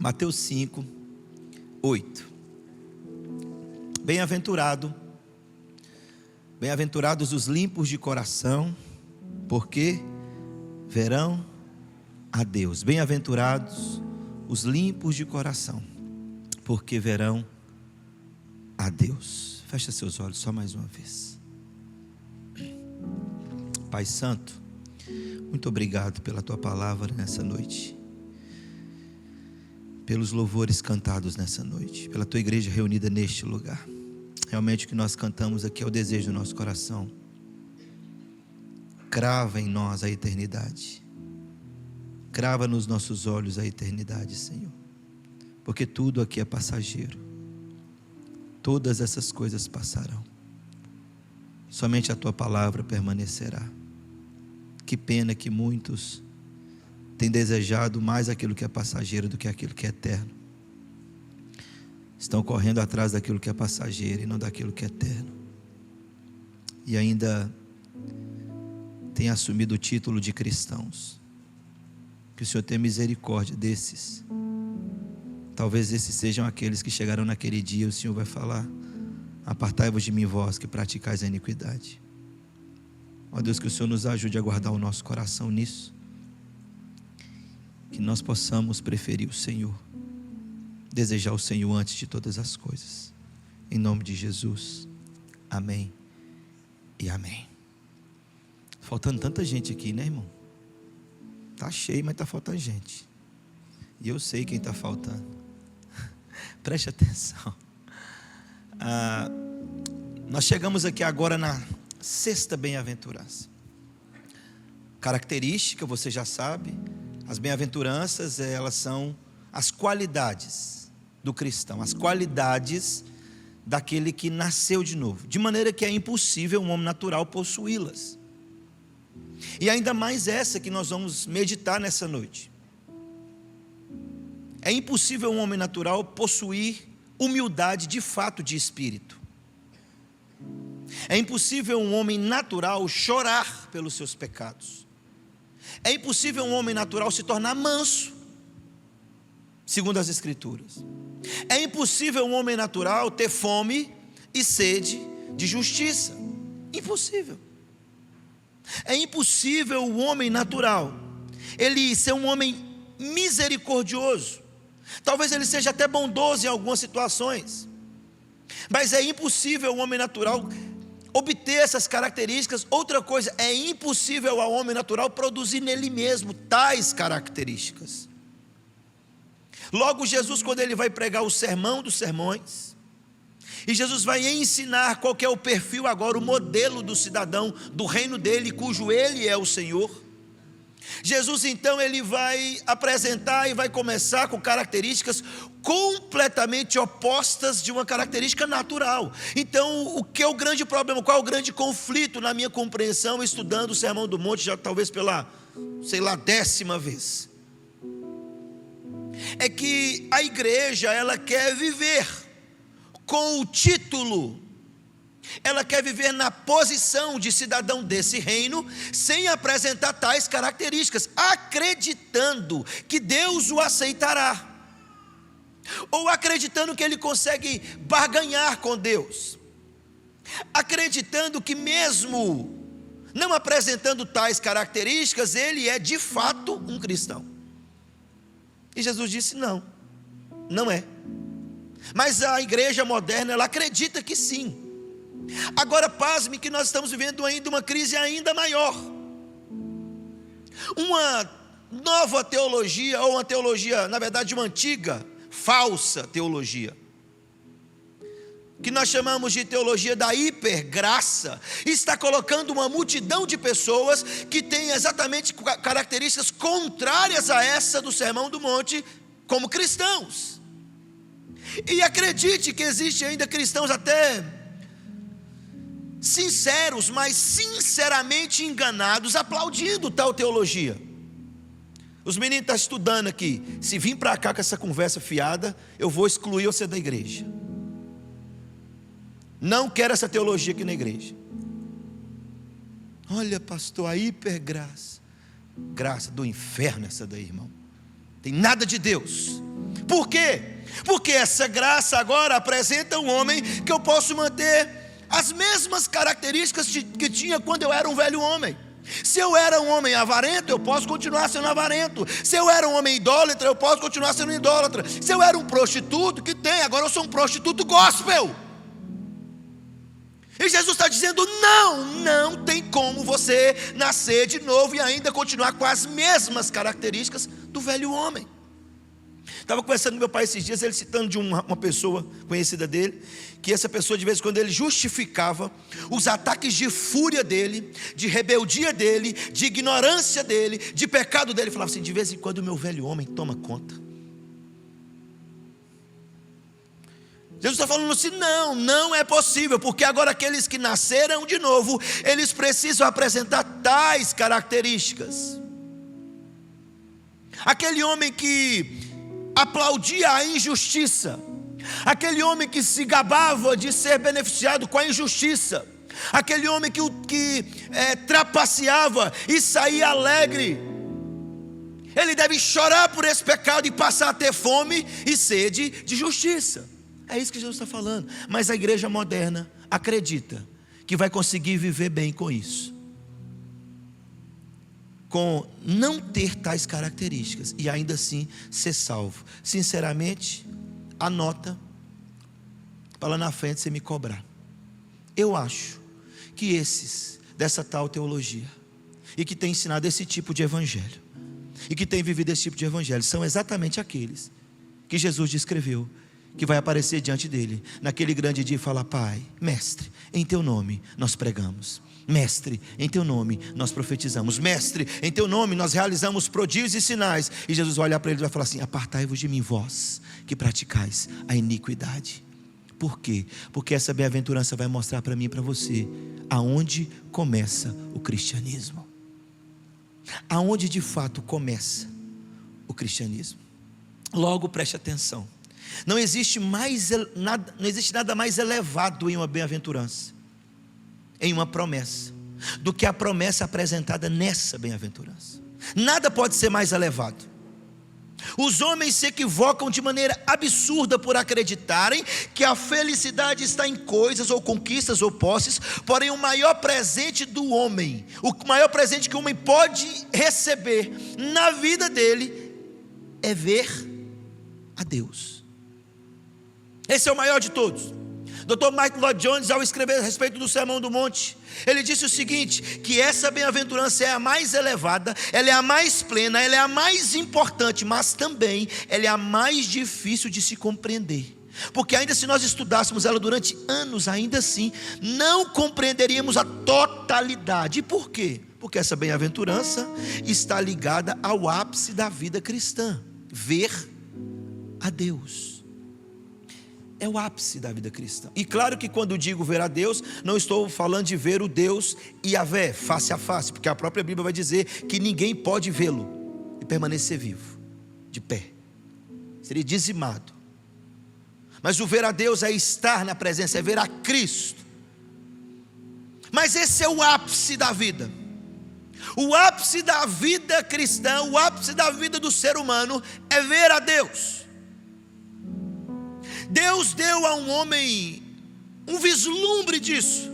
Mateus 5, 8. Bem-aventurados os limpos de coração, porque verão a Deus. Bem-aventurados os limpos de coração, porque verão a Deus. Fecha seus olhos só mais uma vez. Pai Santo, muito obrigado pela Tua palavra nessa noite, pelos louvores cantados nessa noite, pela Tua igreja reunida neste lugar. Realmente o que nós cantamos aqui é o desejo do nosso coração. Crava em nós a eternidade. Crava nos nossos olhos a eternidade, Senhor. Porque tudo aqui é passageiro. Todas essas coisas passarão. Somente a Tua palavra permanecerá. Que pena que muitos têm desejado mais aquilo que é passageiro do que aquilo que é eterno. Estão correndo atrás daquilo que é passageiro e não daquilo que é eterno. E ainda têm assumido o título de cristãos. Que o Senhor tenha misericórdia desses. Talvez esses sejam aqueles que chegarão naquele dia. O Senhor vai falar: apartai-vos de mim, vós que praticais a iniquidade. Ó Deus, que o Senhor nos ajude a guardar o nosso coração nisso. Que nós possamos preferir o Senhor, desejar o Senhor antes de todas as coisas. Em nome de Jesus. Amém e amém. Faltando tanta gente aqui, né, irmão? Está cheio, mas está faltando gente. E eu sei quem está faltando. Preste atenção. Nós chegamos aqui agora na sexta bem-aventurança. Característica, você já sabe. As bem-aventuranças, elas são as qualidades do cristão. As qualidades daquele que nasceu de novo. De maneira que é impossível um homem natural possuí-las. E ainda mais essa que nós vamos meditar nessa noite. É impossível um homem natural possuir humildade de fato de espírito. É impossível um homem natural chorar pelos seus pecados. É impossível um homem natural se tornar manso, segundo as Escrituras. É impossível um homem natural ter fome e sede de justiça. Impossível. É impossível o homem natural ele ser um homem misericordioso. Talvez ele seja até bondoso em algumas situações, mas é impossível o homem natural obter essas características. Outra coisa, é impossível ao homem natural produzir nele mesmo tais características. Logo, Jesus, quando ele vai pregar o sermão dos sermões, e Jesus vai ensinar qual que é o perfil agora, o modelo do cidadão do reino dele, cujo ele é o Senhor. Jesus então ele vai apresentar e vai começar com características completamente opostas de uma característica natural. Então, o que é o grande problema? Qual é o grande conflito na minha compreensão, estudando o Sermão do Monte, já talvez pela, 10ª vez? É que a igreja, ela quer viver com o título, ela quer viver na posição de cidadão desse reino, sem apresentar tais características, acreditando que Deus o aceitará, ou acreditando que ele consegue barganhar com Deus, acreditando que mesmo não apresentando tais características, ele é de fato um cristão. E Jesus disse: não, não é. Mas a igreja moderna, ela acredita que sim. Agora, pasme que nós estamos vivendo ainda uma crise ainda maior. Uma nova teologia, ou uma teologia, na verdade uma antiga, falsa teologia, que nós chamamos de teologia da hipergraça, está colocando uma multidão de pessoas que têm exatamente características contrárias a essa do Sermão do Monte, como cristãos. E acredite que existe ainda cristãos até sinceros, mas sinceramente enganados, aplaudindo tal teologia. Os meninos estão estudando aqui. Se vir para cá com essa conversa fiada, eu vou excluir você da igreja. Não quero essa teologia aqui na igreja. Olha, pastor, a hipergraça. Graça do inferno essa daí, irmão. Tem nada de Deus. Por quê? Porque essa graça agora apresenta um homem que eu posso manter as mesmas características que tinha quando eu era um velho homem. Se eu era um homem avarento, eu posso continuar sendo avarento. Se eu era um homem idólatra, eu posso continuar sendo idólatra. Se eu era um prostituto, agora eu sou um prostituto gospel. E Jesus está dizendo: não tem como você nascer de novo e ainda continuar com as mesmas características do velho homem. Estava conversando com meu pai esses dias, ele citando de uma pessoa conhecida dele, que essa pessoa de vez em quando ele justificava os ataques de fúria dele, de rebeldia dele, de ignorância dele, de pecado dele. Ele falava assim: de vez em quando o meu velho homem toma conta. Jesus está falando assim: não é possível, porque agora aqueles que nasceram de novo, eles precisam apresentar tais características. Aquele homem que aplaudia a injustiça, aquele homem que se gabava de ser beneficiado com a injustiça, aquele homem que trapaceava e saía alegre, ele deve chorar por esse pecado e passar a ter fome e sede de justiça. É isso que Jesus está falando. Mas a igreja moderna acredita que vai conseguir viver bem com isso, com não ter tais características e ainda assim ser salvo. Sinceramente, anota para lá na frente você me cobrar. Eu acho que esses dessa tal teologia e que tem ensinado esse tipo de evangelho e que tem vivido esse tipo de evangelho são exatamente aqueles que Jesus descreveu, que vai aparecer diante dele naquele grande dia e falar: Pai, Mestre, em teu nome nós pregamos. Mestre, em teu nome nós profetizamos. Mestre, em teu nome nós realizamos prodígios e sinais. E Jesus vai olhar para ele e vai falar assim: apartai-vos de mim, vós que praticais a iniquidade. Por quê? Porque essa bem-aventurança vai mostrar para mim e para você aonde começa o cristianismo. Aonde de fato começa o cristianismo. Logo, preste atenção. Não existe nada mais elevado em uma bem-aventurança, em uma promessa, do que a promessa apresentada nessa bem-aventurança. Nada pode ser mais elevado. Os homens se equivocam de maneira absurda por acreditarem que a felicidade está em coisas ou conquistas ou posses. Porém, o maior presente do homem, o maior presente que o homem pode receber na vida dele é ver a Deus. Esse é o maior de todos. Dr. Martin Lloyd Jones, ao escrever a respeito do Sermão do Monte, ele disse o seguinte: que essa bem-aventurança é a mais elevada, ela é a mais plena, ela é a mais importante, mas também ela é a mais difícil de se compreender. Porque ainda se nós estudássemos ela durante anos, ainda assim não compreenderíamos a totalidade. E por quê? Porque essa bem-aventurança está ligada ao ápice da vida cristã: ver a Deus. É o ápice da vida cristã. E claro que quando digo ver a Deus, não estou falando de ver o Deus Yahvé, face a face, porque a própria Bíblia vai dizer que ninguém pode vê-lo e permanecer vivo, de pé. Seria dizimado. Mas o ver a Deus é estar na presença, é ver a Cristo. Mas esse é o ápice da vida. O ápice da vida cristã, o ápice da vida do ser humano é ver a Deus. Deus deu a um homem um vislumbre disso.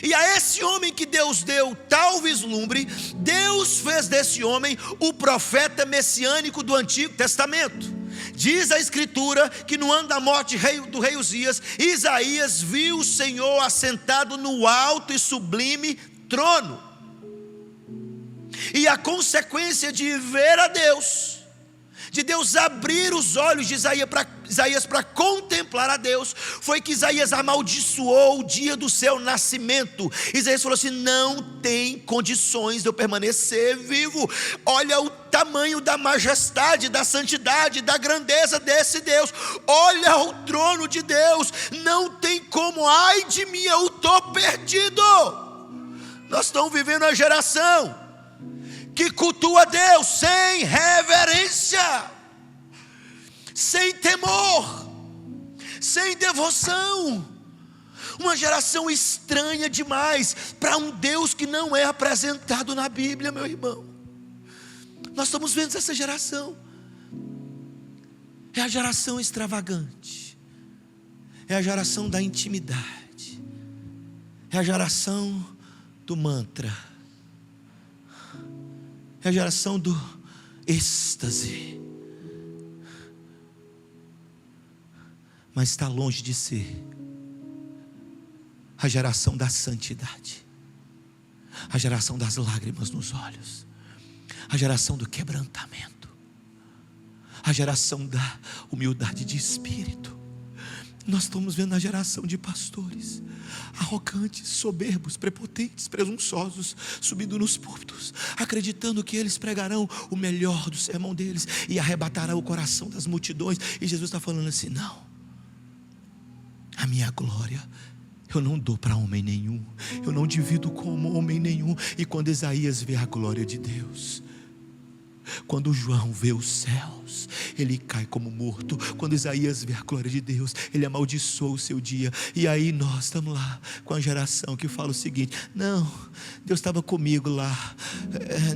E a esse homem que Deus deu tal vislumbre, Deus fez desse homem o profeta messiânico do Antigo Testamento. Diz a Escritura que no ano da morte do rei Uzias, Isaías viu o Senhor assentado no alto e sublime trono. E a consequência de ver a Deus, de Deus abrir os olhos de Isaías para contemplar a Deus, foi que Isaías amaldiçoou o dia do seu nascimento. Isaías falou assim: não tem condições de eu permanecer vivo. Olha o tamanho da majestade, da santidade, da grandeza desse Deus. Olha o trono de Deus. Não tem como, ai de mim, eu estou perdido. Nós estamos vivendo uma geração que cultua Deus sem reverência, sem temor, sem devoção. Uma geração estranha demais para um Deus que não é apresentado na Bíblia, meu irmão. Nós estamos vendo essa geração. É a geração extravagante, é a geração da intimidade, é a geração do mantra, é a geração do êxtase, mas está longe de ser a geração da santidade, a geração das lágrimas nos olhos, a geração do quebrantamento, a geração da humildade de espírito. Nós estamos vendo a geração de pastores arrogantes, soberbos, prepotentes, presunçosos, subindo nos púlpitos, acreditando que eles pregarão o melhor do sermão deles e arrebatarão o coração das multidões. E Jesus está falando assim: não, a minha glória eu não dou para homem nenhum, eu não divido com homem nenhum. E quando Isaías vê a glória de Deus, quando João vê os céus, ele cai como morto. Quando Isaías vê a glória de Deus, ele amaldiçoa o seu dia. E aí nós estamos lá com a geração que fala o seguinte: não, Deus estava comigo lá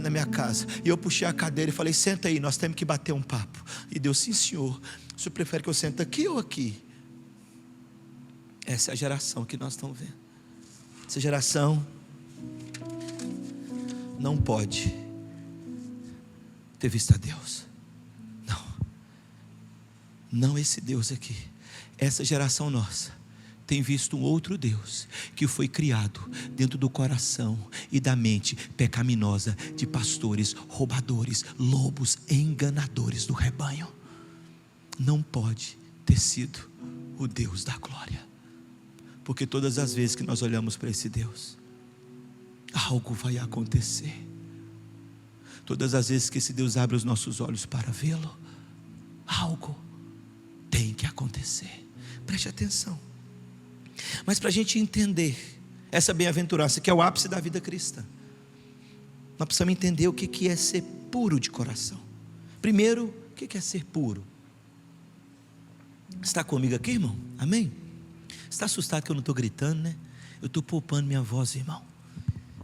na minha casa, e eu puxei a cadeira e falei: senta aí, nós temos que bater um papo. E Deus: sim senhor, o senhor prefere que eu sente aqui ou aqui? Essa é a geração que nós estamos vendo. Essa geração não pode ter visto a Deus. Não esse Deus aqui. Essa geração nossa tem visto um outro Deus que foi criado dentro do coração e da mente pecaminosa de pastores, roubadores, lobos, enganadores do rebanho. Não pode ter sido o Deus da glória, porque todas as vezes que nós olhamos para esse Deus, algo vai acontecer. Todas as vezes que esse Deus abre os nossos olhos para vê-lo, algo tem que acontecer. Preste atenção. Mas para a gente entender essa bem-aventurança, que é o ápice da vida cristã, nós precisamos entender o que é ser puro de coração. Primeiro, o que é ser puro? Está comigo aqui, irmão? Amém? Você está assustado que eu não estou gritando, né? Eu estou poupando minha voz, irmão.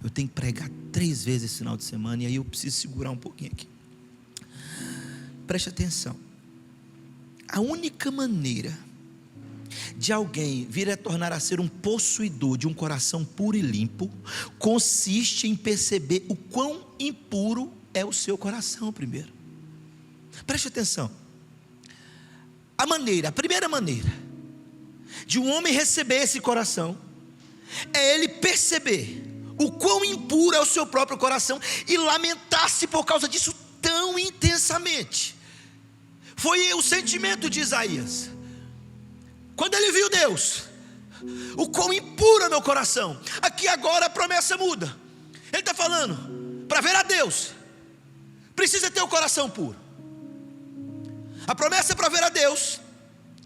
Eu tenho que pregar 3 vezes esse final de semana, e aí eu preciso segurar um pouquinho aqui. Preste atenção. A única maneira de alguém vir a tornar a ser um possuidor de um coração puro e limpo, consiste em perceber o quão impuro é o seu coração primeiro. Preste atenção. A primeira maneira de um homem receber esse coração é ele perceber o quão impuro é o seu próprio coração e lamentar-se por causa disso tão intensamente. Foi o sentimento de Isaías quando ele viu Deus: o quão impuro é meu coração. Aqui agora a promessa muda. Ele está falando: para ver a Deus precisa ter o coração puro. A promessa é para ver a Deus,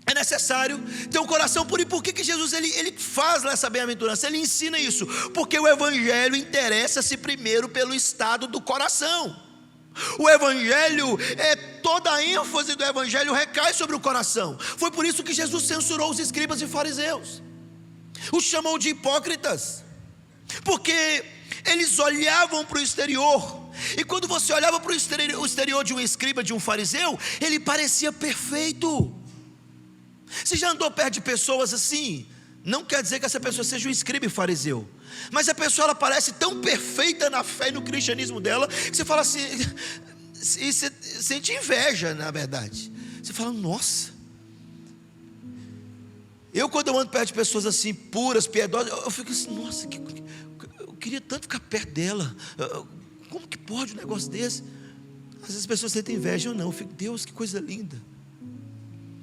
é necessário ter um coração puro. E por que Jesus ele faz essa bem-aventurança? Ele ensina isso porque o Evangelho interessa-se primeiro pelo estado do coração. O Evangelho, toda a ênfase do Evangelho recai sobre o coração. Foi por isso que Jesus censurou os escribas e fariseus, os chamou de hipócritas, porque eles olhavam para o exterior. E quando você olhava para o exterior de um escriba, de um fariseu, ele parecia perfeito. Você já andou perto de pessoas assim? Não quer dizer que essa pessoa seja um escriba e fariseu, mas a pessoa ela parece tão perfeita na fé e no cristianismo dela, que você fala assim, e você sente inveja, na verdade. Você fala: nossa. Quando eu ando perto de pessoas assim, puras, piedosas, eu fico assim: nossa, eu queria tanto ficar perto dela. Como que pode um negócio desse? Às vezes as pessoas sentem inveja, eu não. Eu fico: Deus, que coisa linda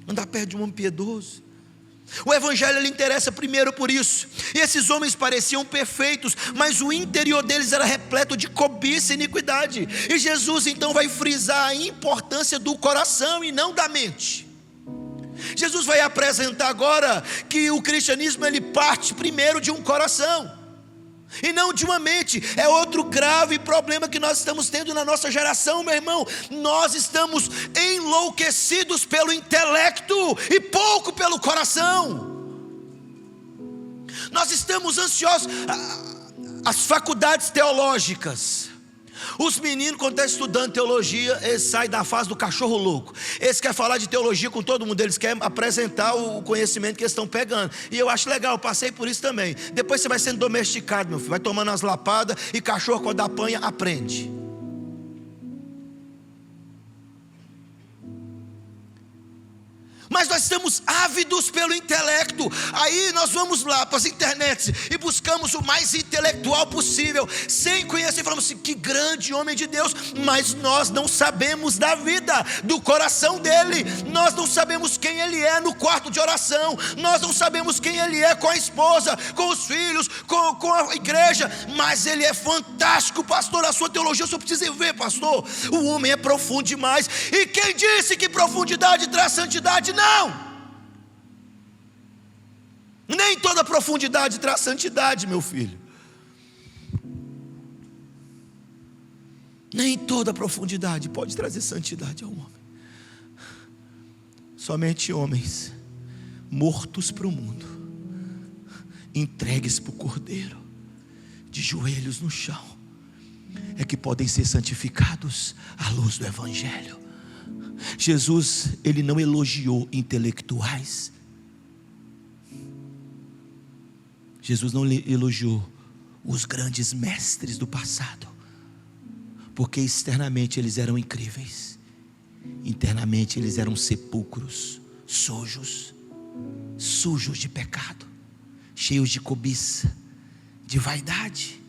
andar perto de um homem piedoso. O Evangelho ele interessa primeiro por isso. E esses homens pareciam perfeitos, mas o interior deles era repleto de cobiça e iniquidade. E Jesus então vai frisar a importância do coração e não da mente. Jesus vai apresentar agora que o cristianismo ele parte primeiro de um coração e não de uma mente. É outro grave problema que nós estamos tendo na nossa geração, meu irmão. Nós estamos enlouquecidos pelo intelecto e pouco pelo coração. Nós estamos ansiosos. As faculdades teológicas Os meninos, quando estão estudando teologia, eles saem da fase do cachorro louco. Eles querem falar de teologia com todo mundo, eles querem apresentar o conhecimento que eles estão pegando. E eu acho legal, eu passei por isso também. Depois você vai sendo domesticado, meu filho, vai tomando as lapadas, e cachorro quando apanha, aprende. Mas nós estamos ávidos pelo intelecto. Aí nós vamos lá para as internets e buscamos o mais intelectual possível, sem conhecer, e falamos assim: que grande homem de Deus. Mas nós não sabemos da vida, do coração dele. Nós não sabemos quem ele é no quarto de oração. Nós não sabemos quem ele é com a esposa, com os filhos, com a igreja. Mas ele é fantástico, pastor. A sua teologia eu só preciso ver, pastor. O homem é profundo demais. E quem disse que profundidade traz santidade? Não, nem toda profundidade traz santidade, meu filho. Nem toda profundidade pode trazer santidade ao homem. Somente homens mortos para o mundo, entregues para o Cordeiro, de joelhos no chão, é que podem ser santificados à luz do Evangelho. Jesus, ele não elogiou intelectuais. Jesus não elogiou os grandes mestres do passado, porque externamente eles eram incríveis, internamente eles eram sepulcros sujos de pecado, cheios de cobiça, de vaidade.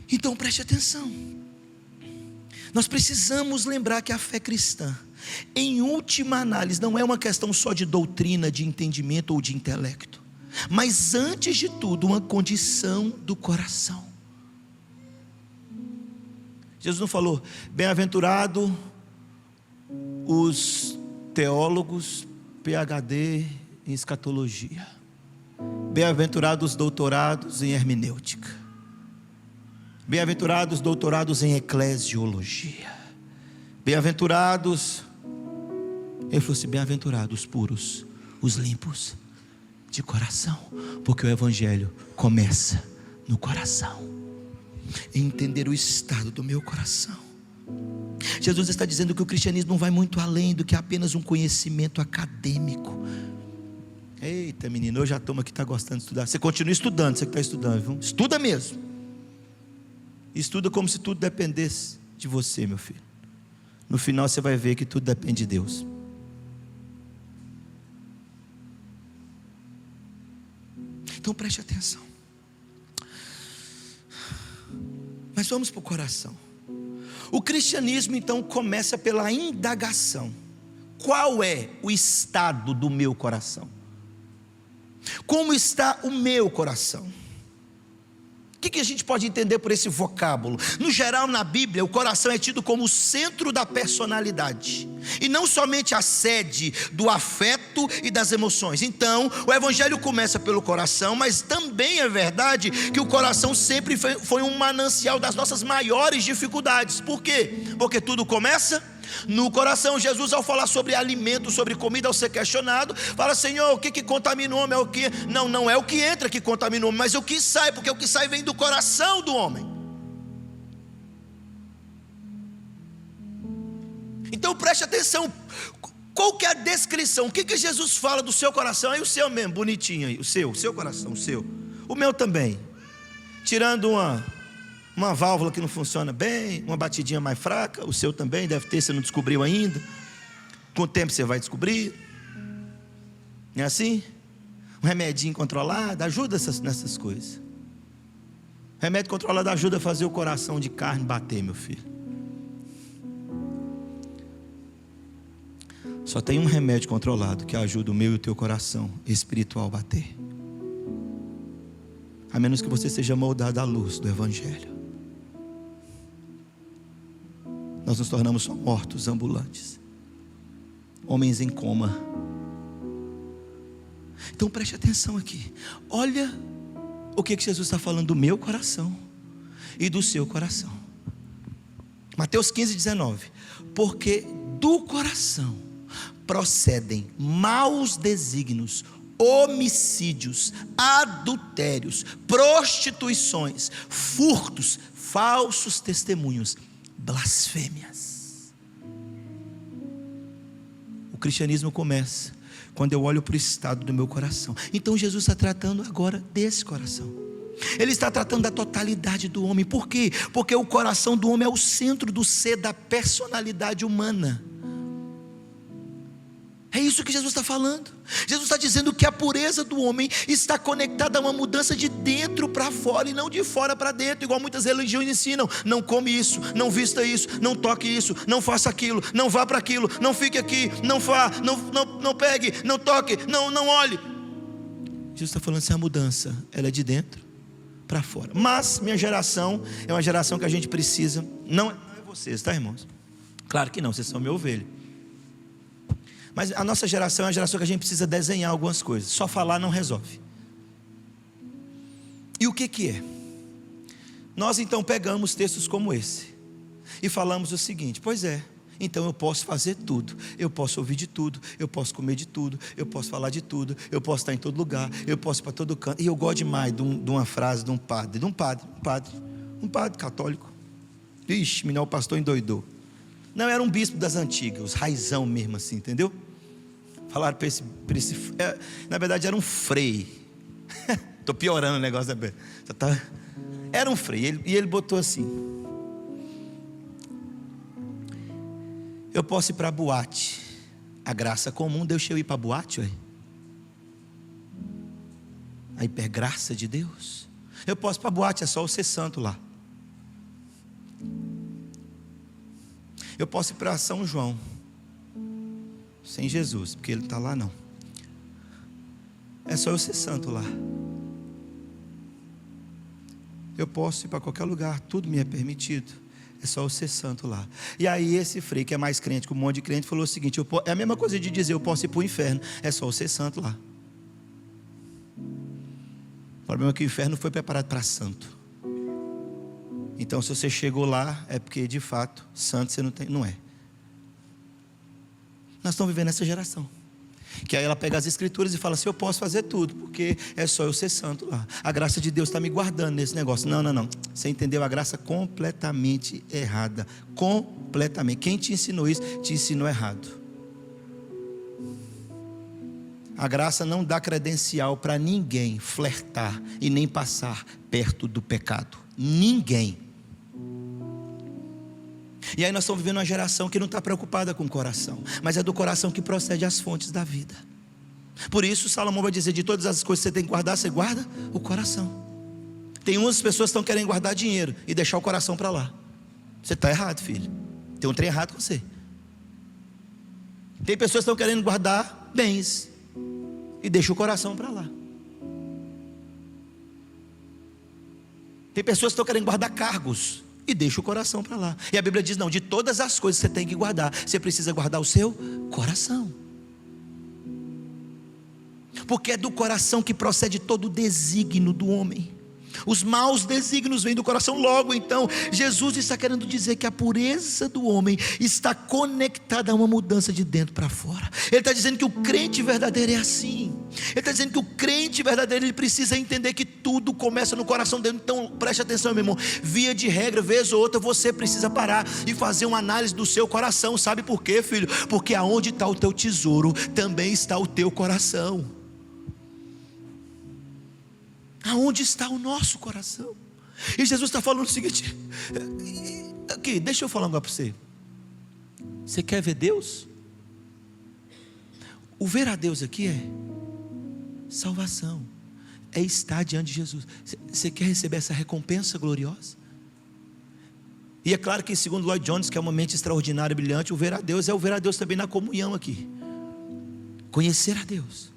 Então preste atenção. Nós precisamos lembrar que a fé cristã, em última análise, não é uma questão só de doutrina, de entendimento ou de intelecto, mas antes de tudo, uma condição do coração. Jesus não falou: bem-aventurado os teólogos PhD em escatologia, bem-aventurados os doutorados em hermenêutica, bem-aventurados doutorados em eclesiologia, bem-aventurados, ele falou assim: bem-aventurados os puros, os limpos de coração, porque o Evangelho começa no coração, entender o estado do meu coração. Jesus está dizendo que o cristianismo não vai muito além do que apenas um conhecimento acadêmico. Eita menino, eu já tomo aqui, está gostando de estudar. Você continua estudando, você que está estudando, viu? Estuda mesmo. Estuda como se tudo dependesse de você, meu filho. No final você vai ver que tudo depende de Deus. Então preste atenção. Mas vamos para o coração. O cristianismo então começa pela indagação. Qual é o estado do meu coração? Como está o meu coração? O que a gente pode entender por esse vocábulo? No geral, na Bíblia, o coração é tido como o centro da personalidade, e não somente a sede do afeto e das emoções. Então, o Evangelho começa pelo coração, mas também é verdade que o coração sempre foi um manancial das nossas maiores dificuldades. Por quê? Porque tudo começa no coração. Jesus, ao falar sobre alimento, sobre comida, ao ser questionado, fala: Senhor, o que contamina o homem? É o que? Não é o que entra que contamina o homem, mas o que sai, porque o que sai vem do coração do homem. Então preste atenção. Qual que é a descrição? O que Jesus fala do seu coração? Aí o seu mesmo, bonitinho aí, o seu coração, o seu. O meu também, tirando uma válvula que não funciona bem, uma batidinha mais fraca. O seu também deve ter, você não descobriu ainda. Com o tempo você vai descobrir. Não é assim? Um remedinho controlado ajuda nessas coisas. Remédio controlado ajuda a fazer o coração de carne bater, meu filho. Só tem um remédio controlado que ajuda o meu e o teu coração espiritual a bater, a menos que você seja moldado à luz do Evangelho. Nós nos tornamos só mortos ambulantes, homens em coma. Então preste atenção aqui. Olha o que Jesus está falando do meu coração e do seu coração. Mateus 15:19. Porque do coração procedem maus desígnios, homicídios, adultérios, prostituições, furtos, falsos testemunhos, blasfêmias. O cristianismo começa quando eu olho para o estado do meu coração. Então Jesus está tratando agora desse coração. Ele está tratando da totalidade do homem. Por quê? Porque o coração do homem é o centro do ser, da personalidade humana. É isso que Jesus está falando. Jesus está dizendo que a pureza do homem está conectada a uma mudança de dentro para fora e não de fora para dentro, igual muitas religiões ensinam. Não come isso, não vista isso, não toque isso, não faça aquilo, não vá para aquilo, não fique aqui, não pegue, não toque, não olhe. Jesus está falando assim, a mudança, ela é de dentro para fora. Mas minha geração é uma geração que a gente precisa, não é vocês, tá, irmãos? Claro que não, vocês são minha ovelha. Mas a nossa geração é uma geração que a gente precisa desenhar algumas coisas. Só falar não resolve. E o que é? Nós então pegamos textos como esse e falamos o seguinte: pois é, então eu posso fazer tudo, eu posso ouvir de tudo, eu posso comer de tudo, eu posso falar de tudo, eu posso estar em todo lugar, eu posso ir para todo canto. E eu gosto demais de uma frase de um padre católico. Ixi, menino, o pastor endoidou. Não, era um bispo das antigas, os raizão mesmo assim, entendeu? Falaram para esse na verdade era um frei. Estou piorando o negócio, né? Era um frei, e ele botou assim: eu posso ir para a boate, a graça comum, deixa eu ir para a boate, ué. A hipergraça de Deus. Eu posso ir para a boate, é só eu ser santo lá. Eu posso ir para São João sem Jesus, porque ele está lá não. É só eu ser santo lá. Eu posso ir para qualquer lugar, tudo me é permitido. É só eu ser santo lá. E aí esse frei que é mais crente que um monte de crente falou o seguinte: é a mesma coisa de dizer eu posso ir para o inferno, é só eu ser santo lá. O problema é que o inferno foi preparado para santo. Então se você chegou lá, é porque de fato santo você não é. Nós estamos vivendo essa geração que aí ela pega as escrituras e fala assim: eu posso fazer tudo, porque é só eu ser santo lá. A graça de Deus está me guardando nesse negócio. Não, você entendeu a graça completamente errada. Completamente. Quem te ensinou isso, te ensinou errado. A graça não dá credencial para ninguém flertar e nem passar perto do pecado. Ninguém. E aí nós estamos vivendo uma geração que não está preocupada com o coração, mas é do coração que procede as fontes da vida. Por isso Salomão vai dizer: de todas as coisas que você tem que guardar, você guarda o coração. Tem umas pessoas que estão querendo guardar dinheiro e deixar o coração para lá. Você está errado, filho. Tem um trem errado com você. Tem pessoas que estão querendo guardar bens e deixa o coração para lá. Tem pessoas que estão querendo guardar cargos e deixa o coração para lá. E a Bíblia diz: não, de todas as coisas que você tem que guardar, você precisa guardar o seu coração. Porque é do coração que procede todo o desígnio do homem. Os maus desígnios vêm do coração. Logo então, Jesus está querendo dizer que a pureza do homem está conectada a uma mudança de dentro para fora. Ele está dizendo que o crente verdadeiro é assim. Ele está dizendo que o crente verdadeiro, ele precisa entender que tudo começa no coração dele. Então preste atenção, meu irmão. Via de regra, vez ou outra, você precisa parar e fazer uma análise do seu coração. Sabe por quê, filho? Porque aonde está o teu tesouro, também está o teu coração. Aonde está o nosso coração? E Jesus está falando o seguinte: aqui, deixa eu falar um negócio para você. Você quer ver Deus? O ver a Deus aqui é salvação, é estar diante de Jesus. Você quer receber essa recompensa gloriosa? E é claro que, segundo Lloyd Jones, que é uma mente extraordinária e brilhante, o ver a Deus é o ver a Deus também na comunhão aqui. Conhecer a Deus.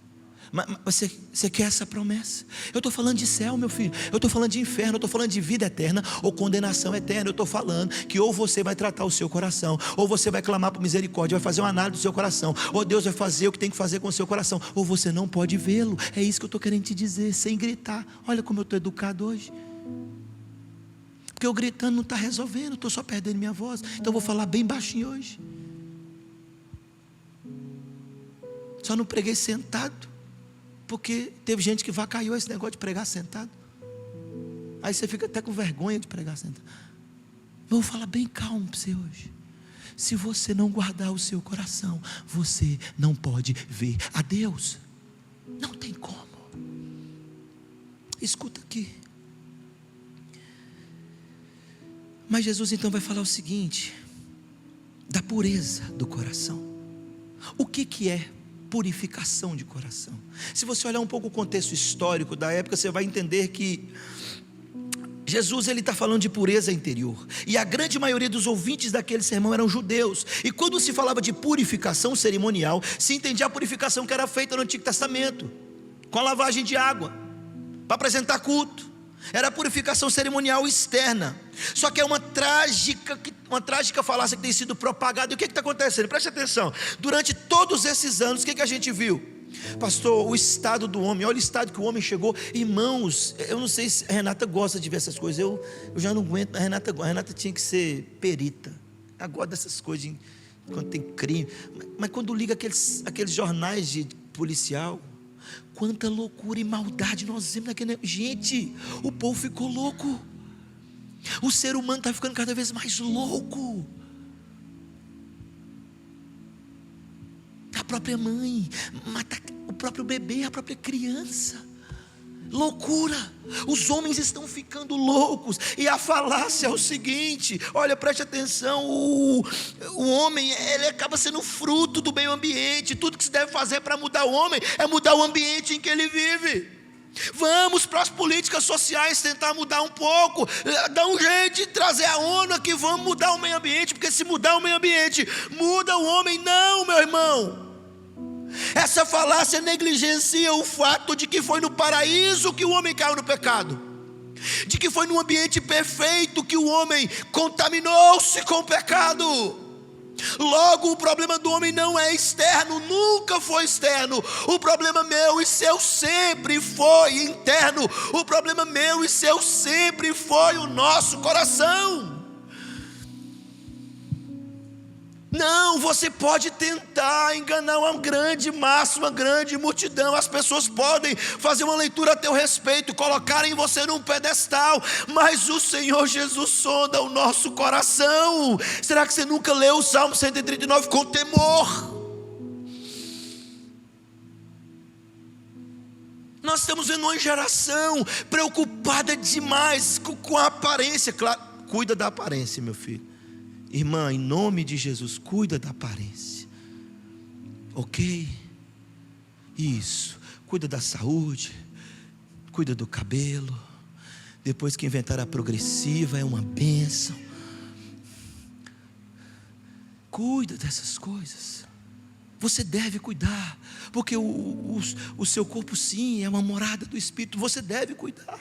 Mas você quer essa promessa? Eu estou falando de céu, meu filho. Eu estou falando de inferno. Eu estou falando de vida eterna ou condenação eterna. Eu estou falando que ou você vai tratar o seu coração, ou você vai clamar por misericórdia, vai fazer uma análise do seu coração, ou Deus vai fazer o que tem que fazer com o seu coração, ou você não pode vê-lo. É isso que eu estou querendo te dizer, sem gritar. Olha como eu estou educado hoje. Porque eu gritando não está resolvendo, estou só perdendo minha voz. Então eu vou falar bem baixinho hoje. Só não preguei sentado, porque teve gente que vacaiou esse negócio de pregar sentado. Aí você fica até com vergonha de pregar sentado. vou falar bem calmo para você hoje. Se você não guardar o seu coração, você não pode ver a Deus. Não tem como. Escuta aqui. Mas Jesus então vai falar o seguinte: da pureza do coração. O que é purificação de coração? Se você olhar um pouco o contexto histórico da época, você vai entender que Jesus ele está falando de pureza interior, e a grande maioria dos ouvintes daquele sermão eram judeus, e quando se falava de purificação cerimonial, se entendia a purificação que era feita no Antigo Testamento, com a lavagem de água, para apresentar culto, era a purificação cerimonial externa. Só que é uma trágica falácia que tem sido propagada. E o que está acontecendo? Preste atenção, durante todos esses anos, o que a gente viu? Pastor, o estado do homem, olha o estado que o homem chegou. Irmãos, eu não sei se a Renata gosta de ver essas coisas, eu já não aguento. A Renata tinha que ser perita, ela gosta dessas coisas, quando tem crime. Mas quando liga aqueles jornais de policial, quanta loucura e maldade nós vemos naquele... Gente, o povo ficou louco, o ser humano está ficando cada vez mais louco. A própria mãe mata o próprio bebê, a própria criança. Loucura. Os homens estão ficando loucos. E a falácia é o seguinte: olha, preste atenção, o homem, ele acaba sendo fruto do meio ambiente. Tudo que se deve fazer para mudar o homem é mudar o ambiente em que ele vive. Vamos para as políticas sociais tentar mudar um pouco, dá um jeito de trazer a ONU aqui, vamos mudar o meio ambiente, porque se mudar o meio ambiente, muda o homem. Não, meu irmão. Essa falácia negligencia o fato de que foi no paraíso que o homem caiu no pecado, de que foi no ambiente perfeito que o homem contaminou-se com o pecado. Logo, o problema do homem não é externo, nunca foi externo. O problema meu e seu sempre foi interno. O problema meu e seu sempre foi o nosso coração. Não, você pode tentar enganar uma grande massa, uma grande multidão. As pessoas podem fazer uma leitura a teu respeito, colocarem você num pedestal, mas o Senhor Jesus sonda o nosso coração. Será que você nunca leu o Salmo 139 com temor? Nós estamos vendo uma geração preocupada demais com a aparência. Claro, cuida da aparência, meu filho. Irmã, em nome de Jesus, cuida da aparência, ok? Isso, cuida da saúde, cuida do cabelo. Depois que inventaram a progressiva, é uma bênção. Cuida dessas coisas. Você deve cuidar, porque o seu corpo sim é uma morada do Espírito. Você deve cuidar.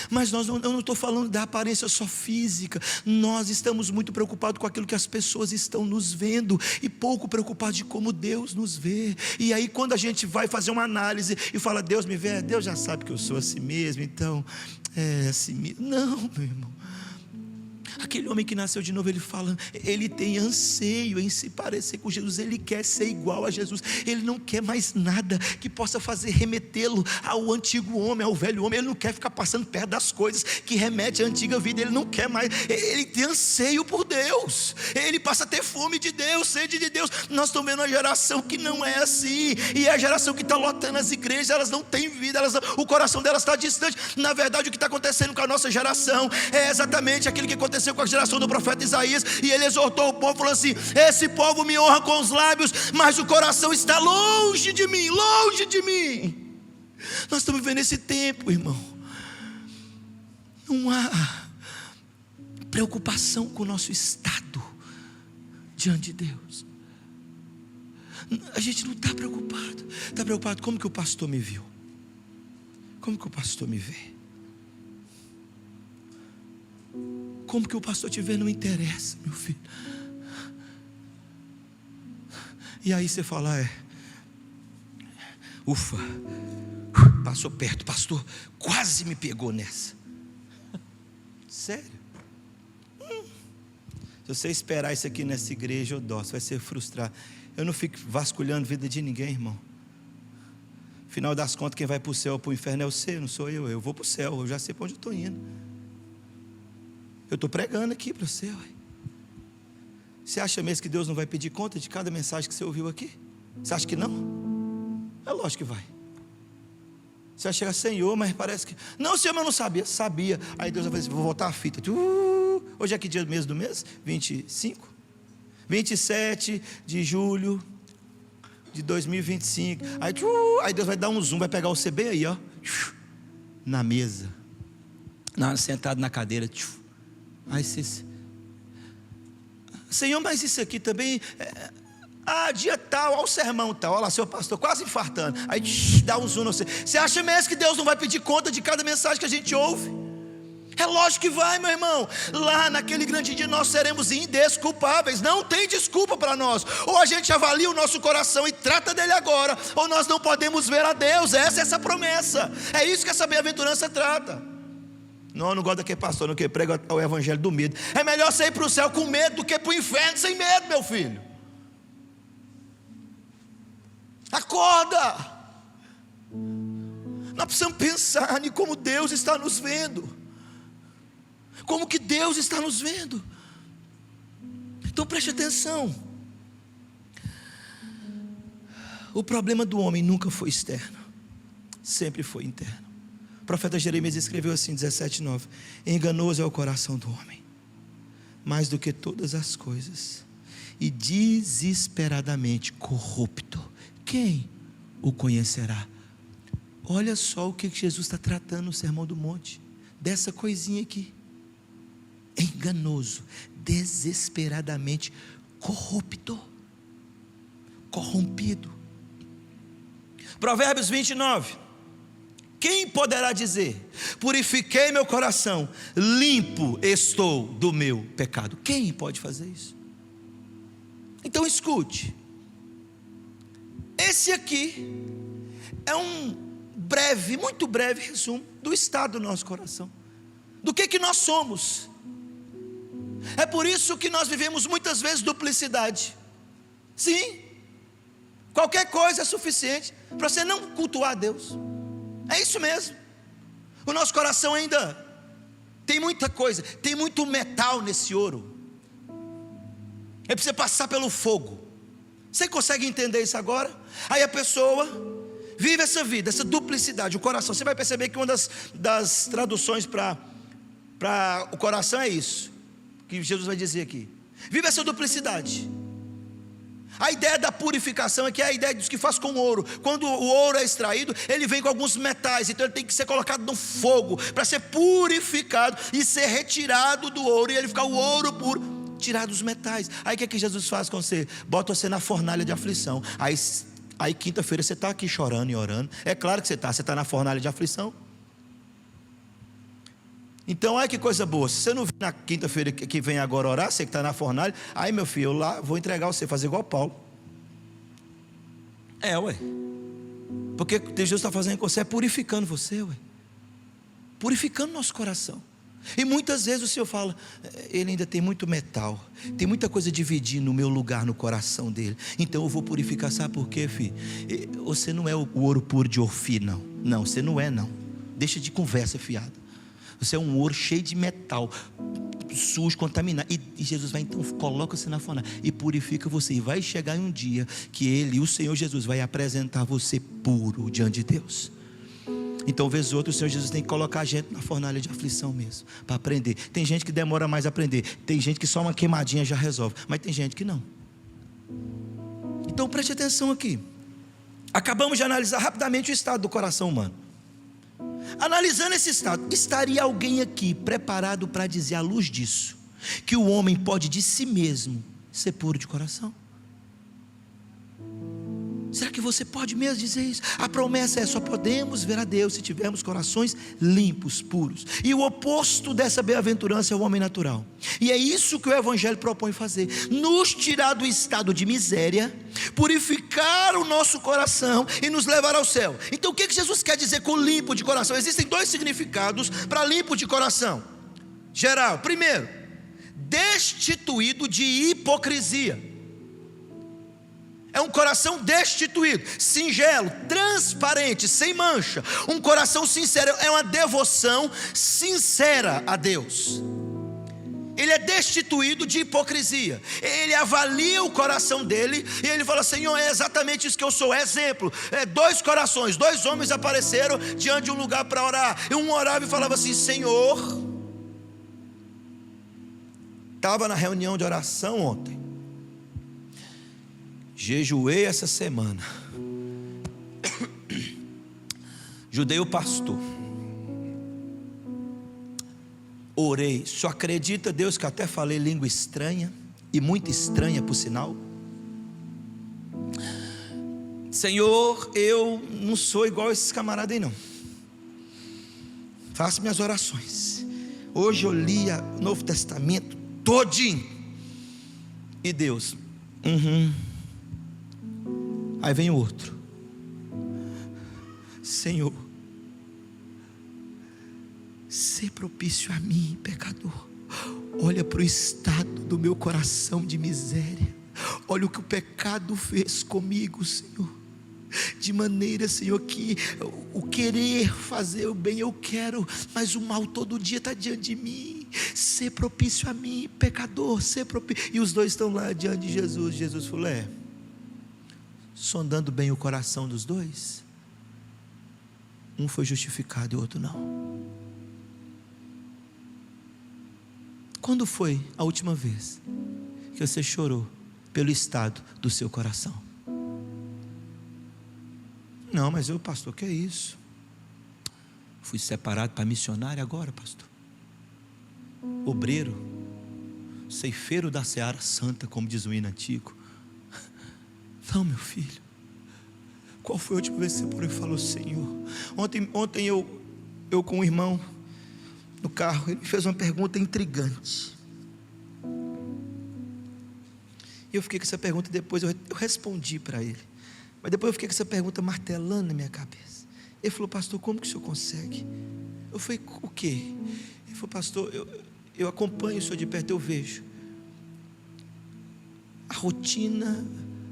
Mas eu não estou falando da aparência só física. Nós estamos muito preocupados com aquilo que as pessoas estão nos vendo, e pouco preocupados de como Deus nos vê. E aí quando a gente vai fazer uma análise e fala, Deus me vê, Deus já sabe que eu sou assim mesmo, então é assim mesmo. Não, meu irmão. Aquele homem que nasceu de novo, ele fala, ele tem anseio em se parecer com Jesus, ele quer ser igual a Jesus, ele não quer mais nada que possa fazer remetê-lo ao antigo homem, ao velho homem. Ele não quer ficar passando perto das coisas que remetem à antiga vida, ele não quer mais, ele tem anseio por Deus, ele passa a ter fome de Deus, sede de Deus. Nós estamos vendo uma geração que não é assim, e é a geração que está lotando as igrejas, elas não têm vida, o coração delas está distante. Na verdade, o que está acontecendo com a nossa geração é exatamente aquilo que aconteceu com a geração do profeta Isaías, e ele exortou o povo, falou assim: esse povo me honra com os lábios, mas o coração está longe de mim, longe de mim. Nós estamos vivendo esse tempo, irmão. Não há preocupação com o nosso estado diante de Deus. A gente não está preocupado. Está preocupado como que o pastor me viu, como que o pastor me vê. Como que o pastor te vê não interessa, meu filho. E aí você fala, ufa, passou perto, pastor quase me pegou nessa. Sério? Se você esperar isso aqui nessa igreja, eu dou, você vai ser frustrado. Eu não fico vasculhando a vida de ninguém, irmão. Final das contas, quem vai para o céu ou para o inferno é você, não sou eu vou para o céu, eu já sei para onde eu estou indo. Eu estou pregando aqui para você. Ué. Você acha mesmo que Deus não vai pedir conta de cada mensagem que você ouviu aqui? Você acha que não? É lógico que vai. Você vai chegar, Senhor, mas parece que... Não, Senhor, mas eu não sabia. Sabia. Aí Deus vai fazer assim, vou voltar a fita. Hoje é que dia mesmo do mês? 25? 27 de julho de 2025. Aí Deus vai dar um zoom, vai pegar você bem aí, ó, na mesa, sentado na cadeira. Aí você... Senhor, mas isso aqui também... dia tal, ao sermão tal. Olha lá, seu pastor quase infartando. Aí dá um zoom no você. Você acha mesmo que Deus não vai pedir conta de cada mensagem que a gente ouve? É lógico que vai, meu irmão. Lá naquele grande dia nós seremos indesculpáveis. Não tem desculpa para nós. Ou a gente avalia o nosso coração e trata dele agora, ou nós não podemos ver a Deus. Essa é essa promessa. É isso que essa bem-aventurança trata. Não, eu não gosto daquele pastor, não, que prega o evangelho do medo. É melhor você ir para o céu com medo do que para o inferno sem medo, meu filho. Acorda. Nós precisamos pensar em como Deus está nos vendo. Como que Deus está nos vendo. Então preste atenção. O problema do homem nunca foi externo, sempre foi interno. O profeta Jeremias escreveu assim, 17:9: enganoso é o coração do homem, mais do que todas as coisas, e desesperadamente corrupto. Quem o conhecerá? Olha só o que Jesus está tratando no Sermão do Monte, dessa coisinha aqui. Enganoso, desesperadamente corrupto, corrompido. Provérbios 29: quem poderá dizer, purifiquei meu coração, limpo estou do meu pecado? Quem pode fazer isso? Então escute. Esse aqui é um breve, muito breve resumo do estado do nosso coração, do que nós somos. É por isso que nós vivemos muitas vezes duplicidade. Sim, qualquer coisa é suficiente para você não cultuar a Deus. É isso mesmo. O nosso coração ainda tem muita coisa, tem muito metal nesse ouro. Ele precisa passar pelo fogo. Você consegue entender isso agora? Aí a pessoa vive essa vida, essa duplicidade, o coração. Você vai perceber que uma das traduções para o coração é isso que Jesus vai dizer aqui. Vive essa duplicidade. A ideia da purificação é que é a ideia dos que faz com ouro. Quando o ouro é extraído, ele vem com alguns metais, então ele tem que ser colocado no fogo para ser purificado e ser retirado do ouro, e ele ficar o ouro puro, tirado os metais. Aí o que é que Jesus faz com você? Bota você na fornalha de aflição. Aí quinta-feira você está aqui chorando e orando. É claro que você está na fornalha de aflição. Então, olha que coisa boa. Se você não vir na quinta-feira que vem agora orar, você que está na fornalha, aí meu filho, eu lá vou entregar você, fazer igual Paulo. Ué. Porque Deus está fazendo com você, é purificando você, ué. Purificando nosso coração. E muitas vezes o Senhor fala, ele ainda tem muito metal, tem muita coisa dividindo o meu lugar no coração dele. Então eu vou purificar, sabe por quê, filho? Você não é o ouro puro de Ofir, não. Não, você não é, não. Deixa de conversa fiada. Você é um ouro cheio de metal, sujo, contaminado. E Jesus vai então, coloca você na fornalha e purifica você. E vai chegar um dia que Ele, o Senhor Jesus, vai apresentar você puro diante de Deus. Então, vez ou outra, o Senhor Jesus tem que colocar a gente na fornalha de aflição mesmo, para aprender. Tem gente que demora mais a aprender. Tem gente que só uma queimadinha já resolve. Mas tem gente que não. Então preste atenção aqui. Acabamos de analisar rapidamente o estado do coração humano. Analisando esse estado, estaria alguém aqui preparado para dizer à luz disso, que o homem pode de si mesmo ser puro de coração? Será que você pode mesmo dizer isso? A promessa é: só podemos ver a Deus se tivermos corações limpos, puros. E o oposto dessa bem-aventurança é o homem natural. E é isso que o Evangelho propõe fazer: nos tirar do estado de miséria, purificar o nosso coração e nos levar ao céu. Então o que Jesus quer dizer com limpo de coração? Existem dois significados para limpo de coração geral. Primeiro, destituído de hipocrisia. É um coração destituído, singelo, transparente, sem mancha. Um coração sincero, é uma devoção sincera a Deus. ele é destituído de hipocrisia. Ele avalia o coração dele e ele fala: Senhor, é exatamente isso que eu sou. Exemplo, 2 corações, 2 homens apareceram diante de um lugar para orar, e um orava e falava assim: Senhor, estava na reunião de oração ontem, jejuei essa semana, ajudei o pastor, orei. Só acredita, Deus, que até falei língua estranha, e muito estranha por sinal. Senhor, eu não sou igual esses camaradas aí não. Faço minhas orações. Hoje eu li o Novo Testamento todinho. E Deus, Aí vem o outro: Senhor, sê propício a mim, pecador. Olha para o estado do meu coração de miséria. Olha o que o pecado fez comigo, Senhor. De maneira, Senhor, que o querer fazer o bem eu quero, mas o mal todo dia está diante de mim. Sê propício a mim, pecador, sê propício. E os 2 estão lá diante de Jesus. Jesus falou: sondando bem o coração dos 2, um foi justificado e o outro não. Quando foi a última vez que você chorou pelo estado do seu coração? Não, mas eu, pastor, que é isso? Fui separado para missionário agora, pastor. Obreiro, ceifeiro da seara santa, como diz o hino antigo. Não, meu filho. Qual foi a última vez que você parou e falou: Senhor? Ontem eu com um irmão no carro, ele me fez uma pergunta intrigante. E eu fiquei com essa pergunta, depois eu respondi para ele. Mas depois eu fiquei com essa pergunta martelando na minha cabeça. Ele falou: pastor, como que o senhor consegue? Eu falei: o quê? Ele falou: pastor, eu acompanho o senhor de perto, eu vejo a rotina,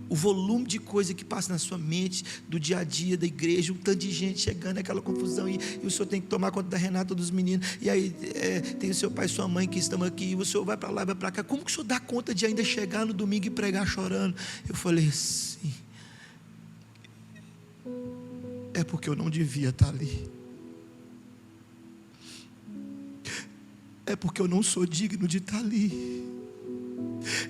o volume de coisa que passa na sua mente, do dia a dia da igreja, um tanto de gente chegando, aquela confusão, e o senhor tem que tomar conta da Renata, dos meninos, e aí tem o seu pai e sua mãe que estão aqui, e o senhor vai para lá, vai para cá. Como que o senhor dá conta de ainda chegar no domingo e pregar chorando? Eu falei: sim, é porque eu não devia estar ali, é porque eu não sou digno de estar ali,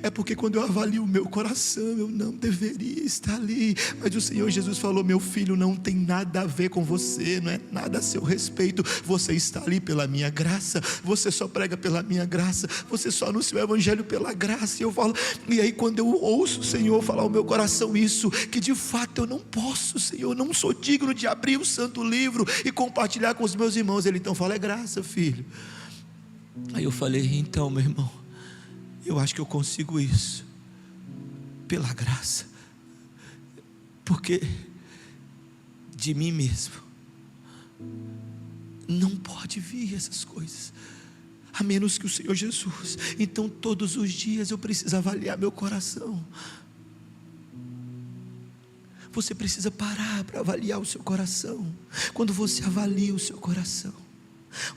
é porque quando eu avalio o meu coração, eu não deveria estar ali. Mas o Senhor Jesus falou: meu filho, não tem nada a ver com você, não é nada a seu respeito. Você está ali pela minha graça, você só prega pela minha graça, você só anuncia o evangelho pela graça. E eu falo, e aí quando eu ouço o Senhor falar ao meu coração isso, que de fato eu não posso, Senhor, não sou digno de abrir o santo livro e compartilhar com os meus irmãos. Ele então fala: é graça, filho. Aí eu falei: então, meu irmão, eu acho que eu consigo isso pela graça, porque de mim mesmo não pode vir essas coisas, a menos que o Senhor Jesus. Então todos os dias eu preciso avaliar meu coração. Você precisa parar para avaliar o seu coração. Quando você avalia o seu coração,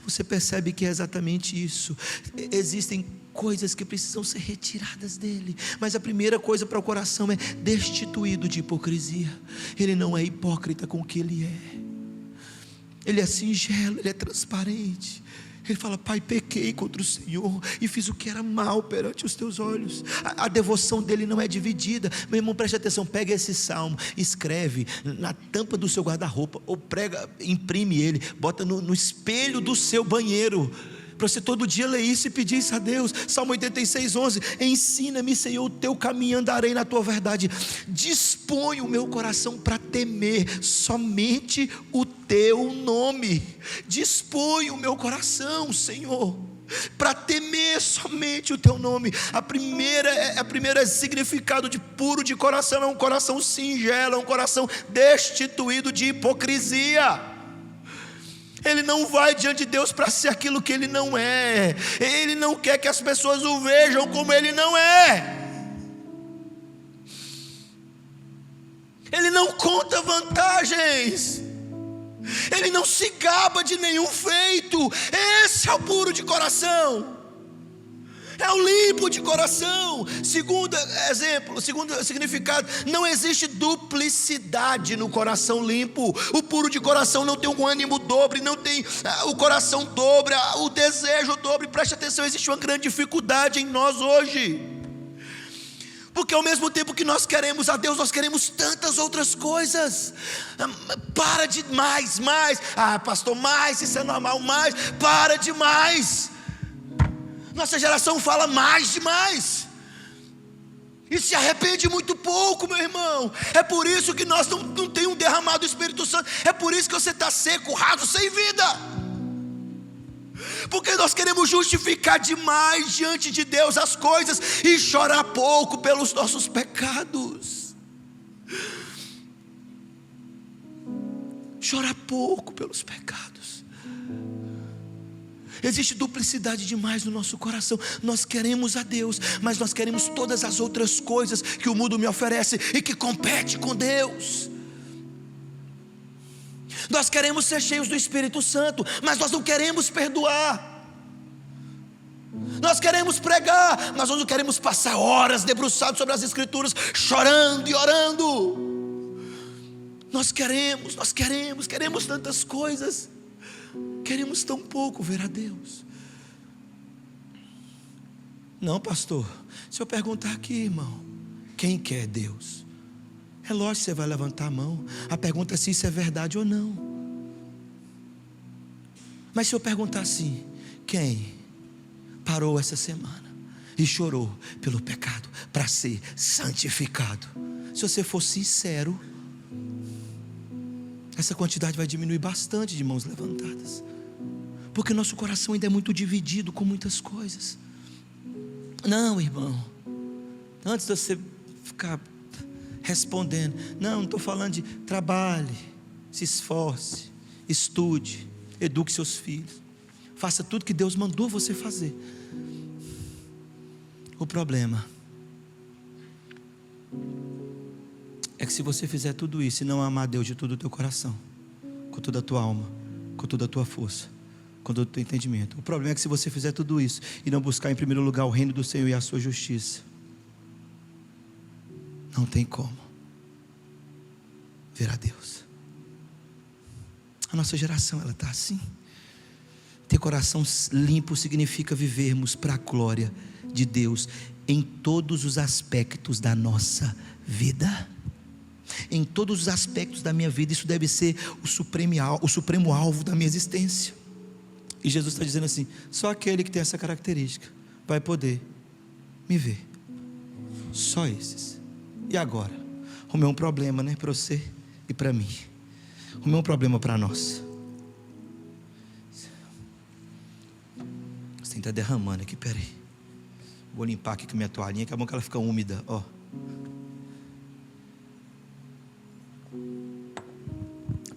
você percebe que é exatamente isso. Existem coisas que precisam ser retiradas dele, mas a primeira coisa para o coração é destituído de hipocrisia. Ele não é hipócrita com o que ele é. Ele é singelo, ele é transparente. Ele fala: pai, pequei contra o Senhor e fiz o que era mal perante os teus olhos. A devoção dele não é dividida. Meu irmão, preste atenção, pega esse salmo, escreve na tampa do seu guarda-roupa, ou prega, imprime ele, bota no espelho do seu banheiro, para você todo dia ler isso e pedir isso a Deus. Salmo 86, 11: ensina-me, Senhor, o teu caminho, andarei na tua verdade. Dispõe o meu coração para temer somente o teu nome. Dispõe o meu coração, Senhor, para temer somente o teu nome. A primeira significado de puro de coração é um coração singelo, é um coração destituído de hipocrisia. Ele não vai diante de Deus para ser aquilo que ele não é. Ele não quer que as pessoas o vejam como ele não é. Ele não conta vantagens. Ele não se gaba de nenhum feito. Esse é o puro de coração. É o limpo de coração. Segundo exemplo, segundo significado, não existe duplicidade no coração limpo. O puro de coração não tem um ânimo dobre, não tem o coração dobre, o desejo dobre. Preste atenção, existe uma grande dificuldade em nós hoje. Porque ao mesmo tempo que nós queremos a Deus, nós queremos tantas outras coisas. Para de mais. Pastor, mais, isso é normal, mais. Para de mais. Nossa geração fala mais demais. E se arrepende muito pouco, meu irmão. É por isso que nós não temos derramado do Espírito Santo. É por isso que você está seco, raso, sem vida. Porque nós queremos justificar demais diante de Deus as coisas e chorar pouco pelos nossos pecados. Chorar pouco pelos pecados. Existe duplicidade demais no nosso coração. Nós queremos a Deus, mas nós queremos todas as outras coisas que o mundo me oferece e que compete com Deus. Nós queremos ser cheios do Espírito Santo, mas nós não queremos perdoar. Nós queremos pregar, mas nós não queremos passar horas debruçados sobre as Escrituras, chorando e orando. Nós queremos tantas coisas, queremos tão pouco ver a Deus. Não, pastor, se eu perguntar aqui, irmão, quem quer Deus? É lógico que você vai levantar a mão. A pergunta é se isso é verdade ou não. Mas se eu perguntar assim, quem parou essa semana e chorou pelo pecado para ser santificado? Se você for sincero, essa quantidade vai diminuir bastante de mãos levantadas. Porque nosso coração ainda é muito dividido com muitas coisas. Não, irmão, antes de você ficar respondendo, não estou falando de trabalhe, se esforce, estude, eduque seus filhos, faça tudo que Deus mandou você fazer. O problema é que se você fizer tudo isso e não amar Deus de todo o teu coração, com toda a tua alma, com toda a tua força, com todo o teu entendimento, o problema é que se você fizer tudo isso e não buscar em primeiro lugar o reino do Senhor e a sua justiça, não tem como ver a Deus. A nossa geração, ela está assim. Ter coração limpo significa vivermos para a glória de Deus em todos os aspectos da nossa vida. Em todos os aspectos da minha vida. Isso deve ser o supremo alvo da minha existência. E Jesus está dizendo assim, só aquele que tem essa característica vai poder me ver. Só esses. E agora? Arrumei um problema, né? Para você e para mim. Arrumei um problema para nós. Você está derramando aqui, peraí. Vou limpar aqui com a minha toalhinha, que é bom que ela fica úmida, ó.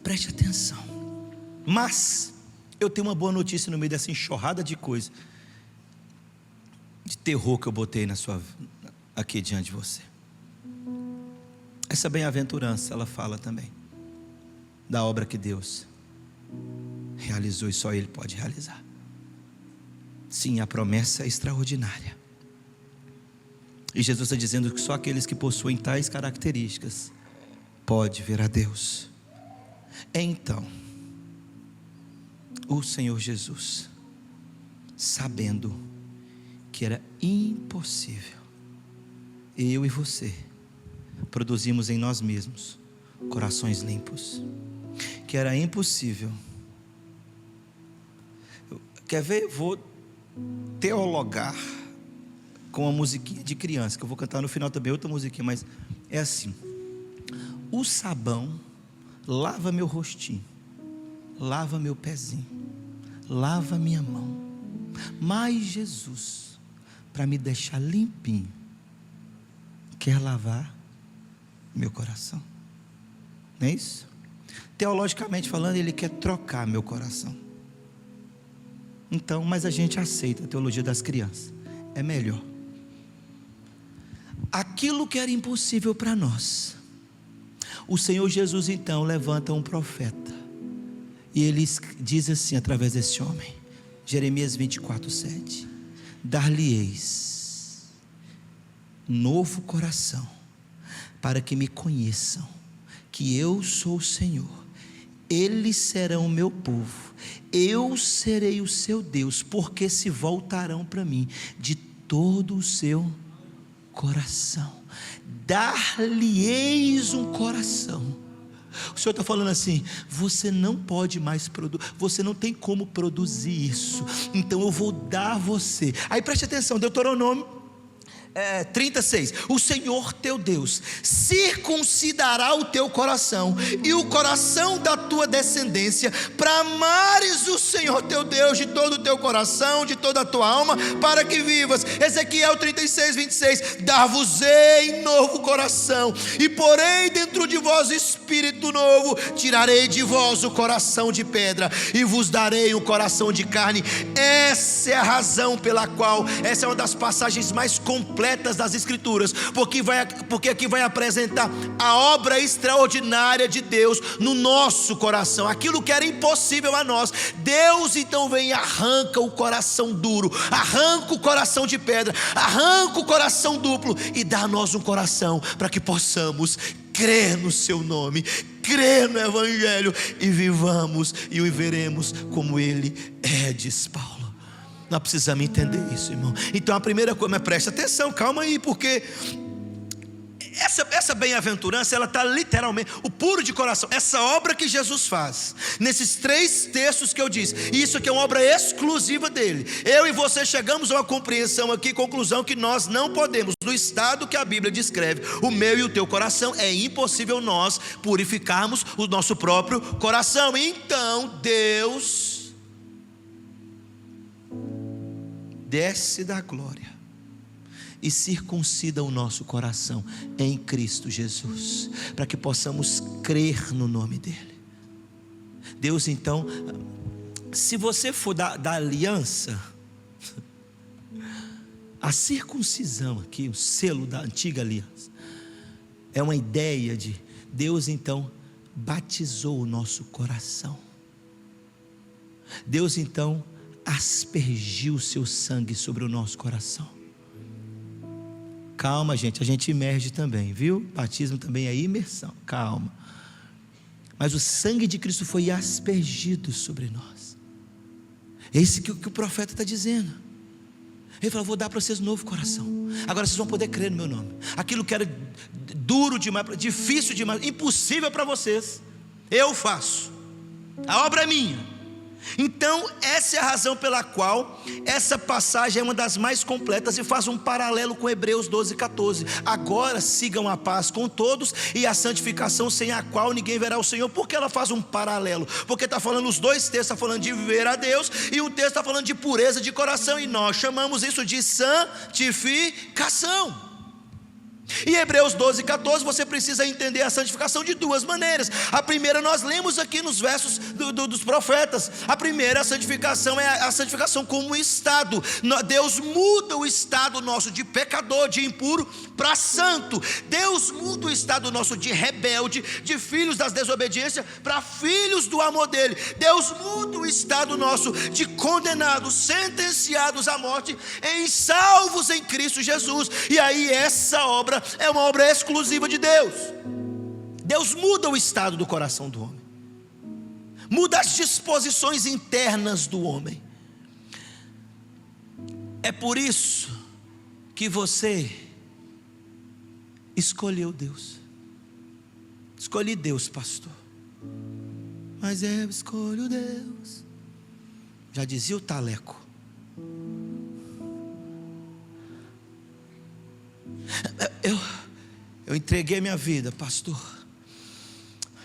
Preste atenção. Mas eu tenho uma boa notícia no meio dessa enxurrada de coisa, de terror que eu botei aqui diante de você. Essa bem-aventurança, ela fala também da obra que Deus realizou e só Ele pode realizar. Sim, a promessa é extraordinária. E Jesus está dizendo que só aqueles que possuem tais características pode ver a Deus. Então, o Senhor Jesus, sabendo que era impossível eu e você produzimos em nós mesmos corações limpos, que era impossível. Quer ver? Vou teologar com uma musiquinha de criança, que eu vou cantar no final também, outra musiquinha, mas é assim: o sabão lava meu rostinho, lava meu pezinho, lava minha mão, mas Jesus, para me deixar limpinho, quer lavar meu coração. Não é isso? Teologicamente falando, Ele quer trocar meu coração. Então, mas a gente aceita a teologia das crianças, é melhor. Aquilo que era impossível para nós, o Senhor Jesus então levanta um profeta, e ele diz assim através desse homem, Jeremias 24:7: dar-lhe-eis novo coração, para que me conheçam, que eu sou o Senhor. Eles serão o meu povo, eu serei o seu Deus, porque se voltarão para mim de todo o seu coração. Dar-lhe-eis um coração. O Senhor está falando assim: você não pode mais produzir, você não tem como produzir isso, então eu vou dar a você. Aí preste atenção, Deuteronômio 36, o Senhor teu Deus circuncidará o teu coração e o coração da tua descendência, para amares o Senhor teu Deus de todo o teu coração, de toda a tua alma, para que vivas. Ezequiel 36, 26, dar-vos-ei novo coração, e porei dentro de vós espírito novo, tirarei de vós o coração de pedra, e vos darei um coração de carne. Essa é a razão pela qual, essa é uma das passagens mais completas das Escrituras, porque aqui vai apresentar a obra extraordinária de Deus no nosso coração, aquilo que era impossível a nós. Deus então vem e arranca o coração duro, arranca o coração de pedra, arranca o coração duplo e dá a nós um coração para que possamos crer no seu nome, crer no Evangelho e vivamos e o veremos como Ele é, diz Paulo. Nós precisamos entender isso, irmão. Então a primeira coisa, mas preste atenção, calma aí, porque essa bem-aventurança, ela está literalmente, o puro de coração, essa obra que Jesus faz, nesses 3 textos que eu disse, isso aqui é uma obra exclusiva dele. Eu e você chegamos a uma compreensão aqui, conclusão, que nós não podemos, no estado que a Bíblia descreve, o meu e o teu coração, é impossível nós purificarmos o nosso próprio coração. Então Deus desce da glória e circuncida o nosso coração em Cristo Jesus, para que possamos crer no nome dEle. Deus então, se você for da aliança, a circuncisão aqui, o selo da antiga aliança, é uma ideia de Deus então batizou o nosso coração. Deus então aspergiu o seu sangue sobre o nosso coração. Calma, gente, a gente imerge também, viu? Batismo também é imersão, calma. Mas o sangue de Cristo foi aspergido sobre nós. É isso que o profeta está dizendo. Ele falou: vou dar para vocês um novo coração. Agora vocês vão poder crer no meu nome. Aquilo que era duro demais, difícil demais, impossível para vocês, eu faço. A obra é minha. Então essa é a razão pela qual essa passagem é uma das mais completas e faz um paralelo com Hebreus 12, 14. Agora sigam a paz com todos e a santificação, sem a qual ninguém verá o Senhor. Por que ela faz um paralelo? Porque está falando, os dois textos estão falando de viver a Deus, e um texto está falando de pureza de coração, e nós chamamos isso de santificação. Em Hebreus 12, 14, você precisa entender a santificação de 2 maneiras. A primeira nós lemos aqui nos versos dos profetas. A primeira santificação é a santificação como estado. Deus muda o estado nosso de pecador, de impuro, para santo. Deus muda o estado nosso de rebelde, de filhos das desobediências, para filhos do amor dele. Deus muda o estado nosso de condenados, sentenciados à morte, em salvos em Cristo Jesus. E aí essa obra é uma obra exclusiva de Deus. Deus muda o estado do coração do homem, muda as disposições internas do homem. É por isso que você escolheu Deus. Escolhi Deus, pastor, mas eu escolho Deus, já dizia o Taleco. Eu entreguei minha vida, pastor.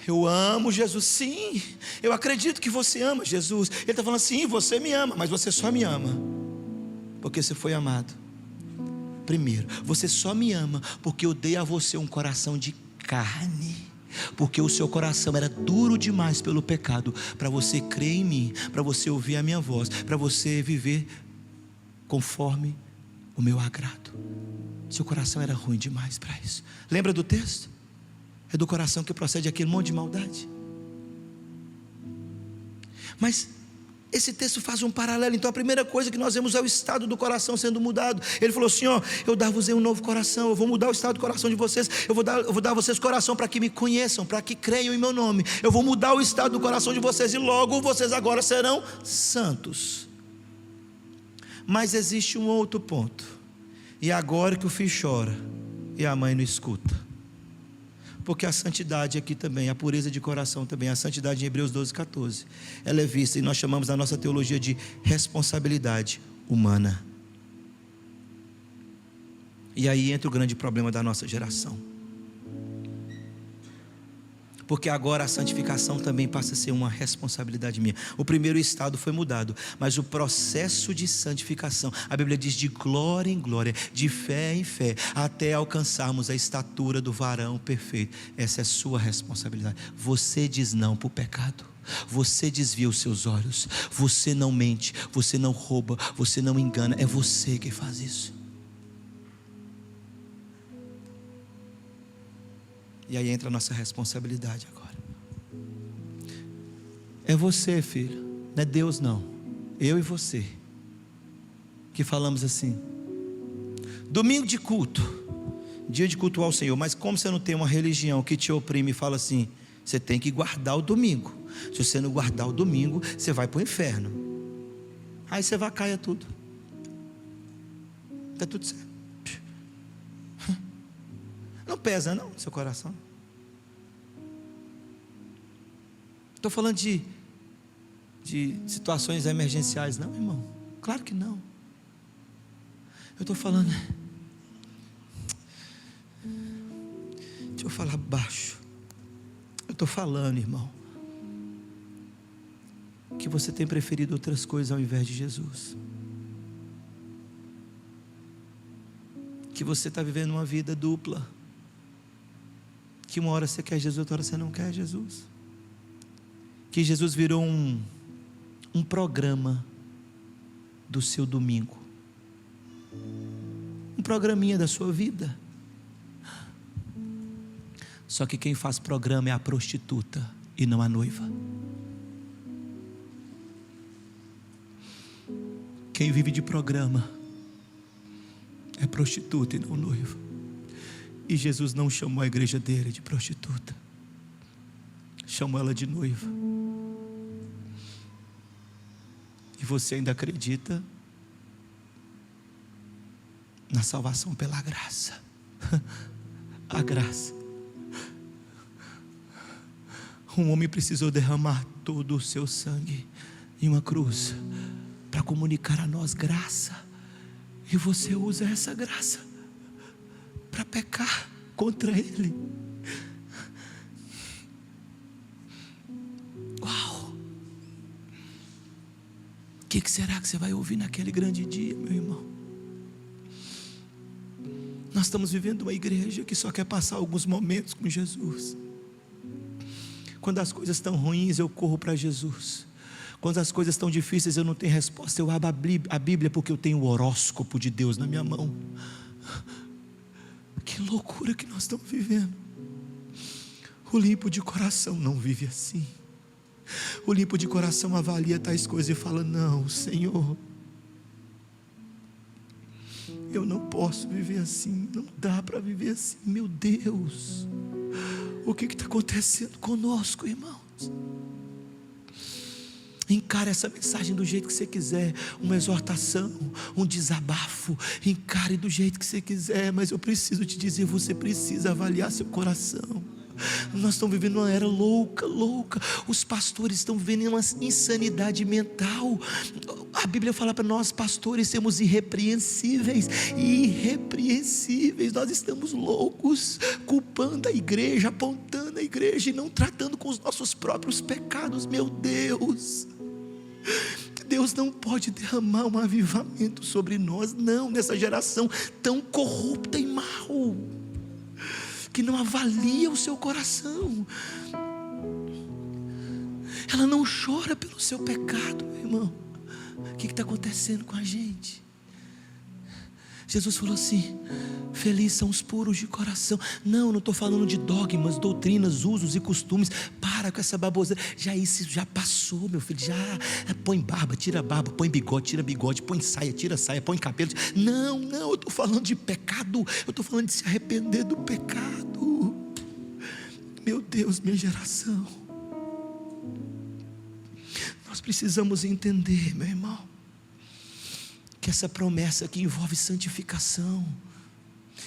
Eu amo Jesus. Sim, eu acredito que você ama Jesus. Ele está falando: sim, você me ama, mas você só me ama porque você foi amado primeiro. Você só me ama porque eu dei a você um coração de carne, porque o seu coração era duro demais pelo pecado, para você crer em mim, para você ouvir a minha voz, para você viver conforme o meu agrado. Seu coração era ruim demais para isso. Lembra do texto? É do coração que procede aquele monte de maldade. Mas Esse texto faz um paralelo. Então a primeira coisa que nós vemos é o estado do coração sendo mudado. Ele falou assim: ó, eu dar-vos um novo coração, eu vou mudar o estado do coração de vocês, eu vou dar a vocês coração para que me conheçam, para que creiam em meu nome. Eu vou mudar o estado do coração de vocês, e logo vocês agora serão santos. Mas existe um outro ponto. E agora que o filho chora e a mãe não escuta. Porque a santidade aqui também, a pureza de coração também, a santidade em Hebreus 12:14, ela é vista, e nós chamamos na nossa teologia de responsabilidade humana. E aí entra o grande problema da nossa geração. Porque agora a santificação também passa a ser uma responsabilidade minha. O primeiro estado foi mudado, mas o processo de santificação, a Bíblia diz, de glória em glória, de fé em fé, até alcançarmos a estatura do varão perfeito. Essa é a sua responsabilidade. Você diz não para o pecado, você desvia os seus olhos, você não mente, você não rouba, você não engana, é você que faz isso. E aí entra a nossa responsabilidade agora. É você, filho, não é Deus não. Eu e você que falamos assim: domingo de culto, dia de cultuar ao Senhor. Mas como você não tem uma religião que te oprime e fala assim: você tem que guardar o domingo. Se você não guardar o domingo, você vai para o inferno. Aí você vai cair tudo. Está tudo certo. Não pesa não no seu coração? Estou falando de situações emergenciais, não, irmão? Claro que não. Eu estou falando, deixa eu falar baixo. Eu estou falando, irmão, que você tem preferido outras coisas ao invés de Jesus. Que você está vivendo uma vida dupla. Que uma hora você quer Jesus, outra hora você não quer Jesus. Que Jesus virou um programa do seu domingo, um programinha da sua vida. Só que quem faz programa é a prostituta e não a noiva. Quem vive de programa é prostituta e não noiva. E Jesus não chamou a igreja dele de prostituta, chamou ela de noiva. E você ainda acredita na salvação pela graça? A graça. Um homem precisou derramar todo o seu sangue em uma cruz para comunicar a nós graça. E você usa essa graça para pecar contra Ele. Uau! O que será que você vai ouvir naquele grande dia, meu irmão? Nós estamos vivendo uma igreja que só quer passar alguns momentos com Jesus. Quando as coisas estão ruins, eu corro para Jesus. Quando as coisas estão difíceis, eu não tenho resposta, eu abro a Bíblia porque eu tenho o horóscopo de Deus na minha mão. Que loucura que nós estamos vivendo. O limpo de coração não vive assim. O limpo de coração avalia tais coisas e fala: não, Senhor, eu não posso viver assim, não dá para viver assim. Meu Deus, o que está acontecendo conosco, irmãos? Encare essa mensagem do jeito que você quiser, uma exortação, um desabafo, encare do jeito que você quiser, mas eu preciso te dizer, você precisa avaliar seu coração. Nós estamos vivendo uma era louca, os pastores estão vivendo uma insanidade mental. A Bíblia fala para nós, pastores, sermos irrepreensíveis, nós estamos loucos, culpando a igreja, apontando a igreja e não tratando com os nossos próprios pecados. Meu Deus, Deus não pode derramar um avivamento sobre nós, não, nessa geração tão corrupta e mal, que não avalia o seu coração. Ela não chora pelo seu pecado, meu irmão. O que está acontecendo com a gente? Jesus falou assim: felizes são os puros de coração. Não estou falando de dogmas, doutrinas, usos e costumes. Para Para com essa baboseira. Já isso já passou, meu filho. Já põe barba, tira barba, põe bigode, tira bigode, põe saia, tira saia, põe cabelo. Não, eu estou falando de pecado. Eu estou falando de se arrepender do pecado. Meu Deus, minha geração. Nós precisamos entender, meu irmão, que essa promessa aqui envolve santificação,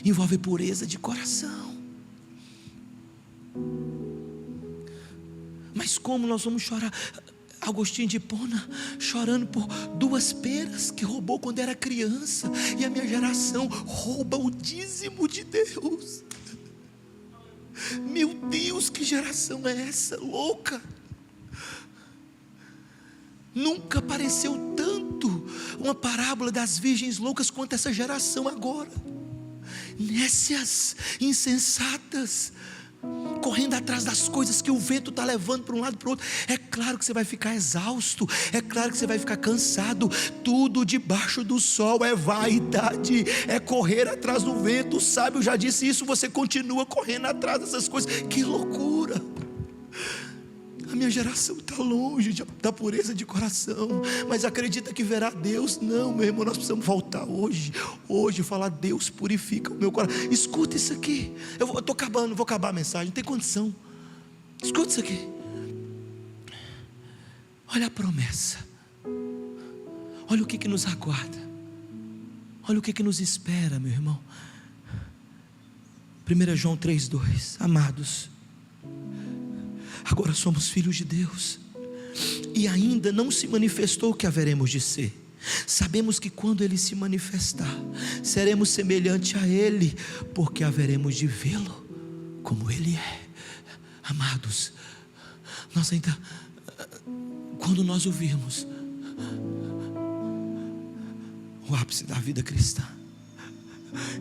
envolve pureza de coração. Mas como nós vamos chorar? Agostinho de Hipona chorando por 2 peras que roubou quando era criança, e a minha geração rouba o dízimo de Deus. Meu Deus, que geração é essa louca? Nunca apareceu tanto uma parábola das virgens loucas quanto essa geração agora. Nécias, insensatas, correndo atrás das coisas que o vento está levando para um lado e para o outro. É claro que você vai ficar exausto, é claro que você vai ficar cansado. Tudo debaixo do sol é vaidade, é correr atrás do vento. O sábio já disse isso, você continua correndo atrás dessas coisas. Que loucura! A minha geração está longe da pureza de coração, mas acredita que verá Deus? Não, meu irmão, nós precisamos voltar hoje falar: Deus, purifica o meu coração. Escuta isso aqui. Eu estou acabando, vou acabar a mensagem, não tem condição. Escuta isso aqui. Olha a promessa, olha o que nos aguarda, olha o que nos espera, meu irmão. 1 João 3,2: amados, agora somos filhos de Deus, e ainda não se manifestou o que haveremos de ser. Sabemos que quando Ele se manifestar, seremos semelhante a Ele, porque haveremos de vê-lo como Ele é. Amados, nós ainda, quando nós ouvirmos o ápice da vida cristã,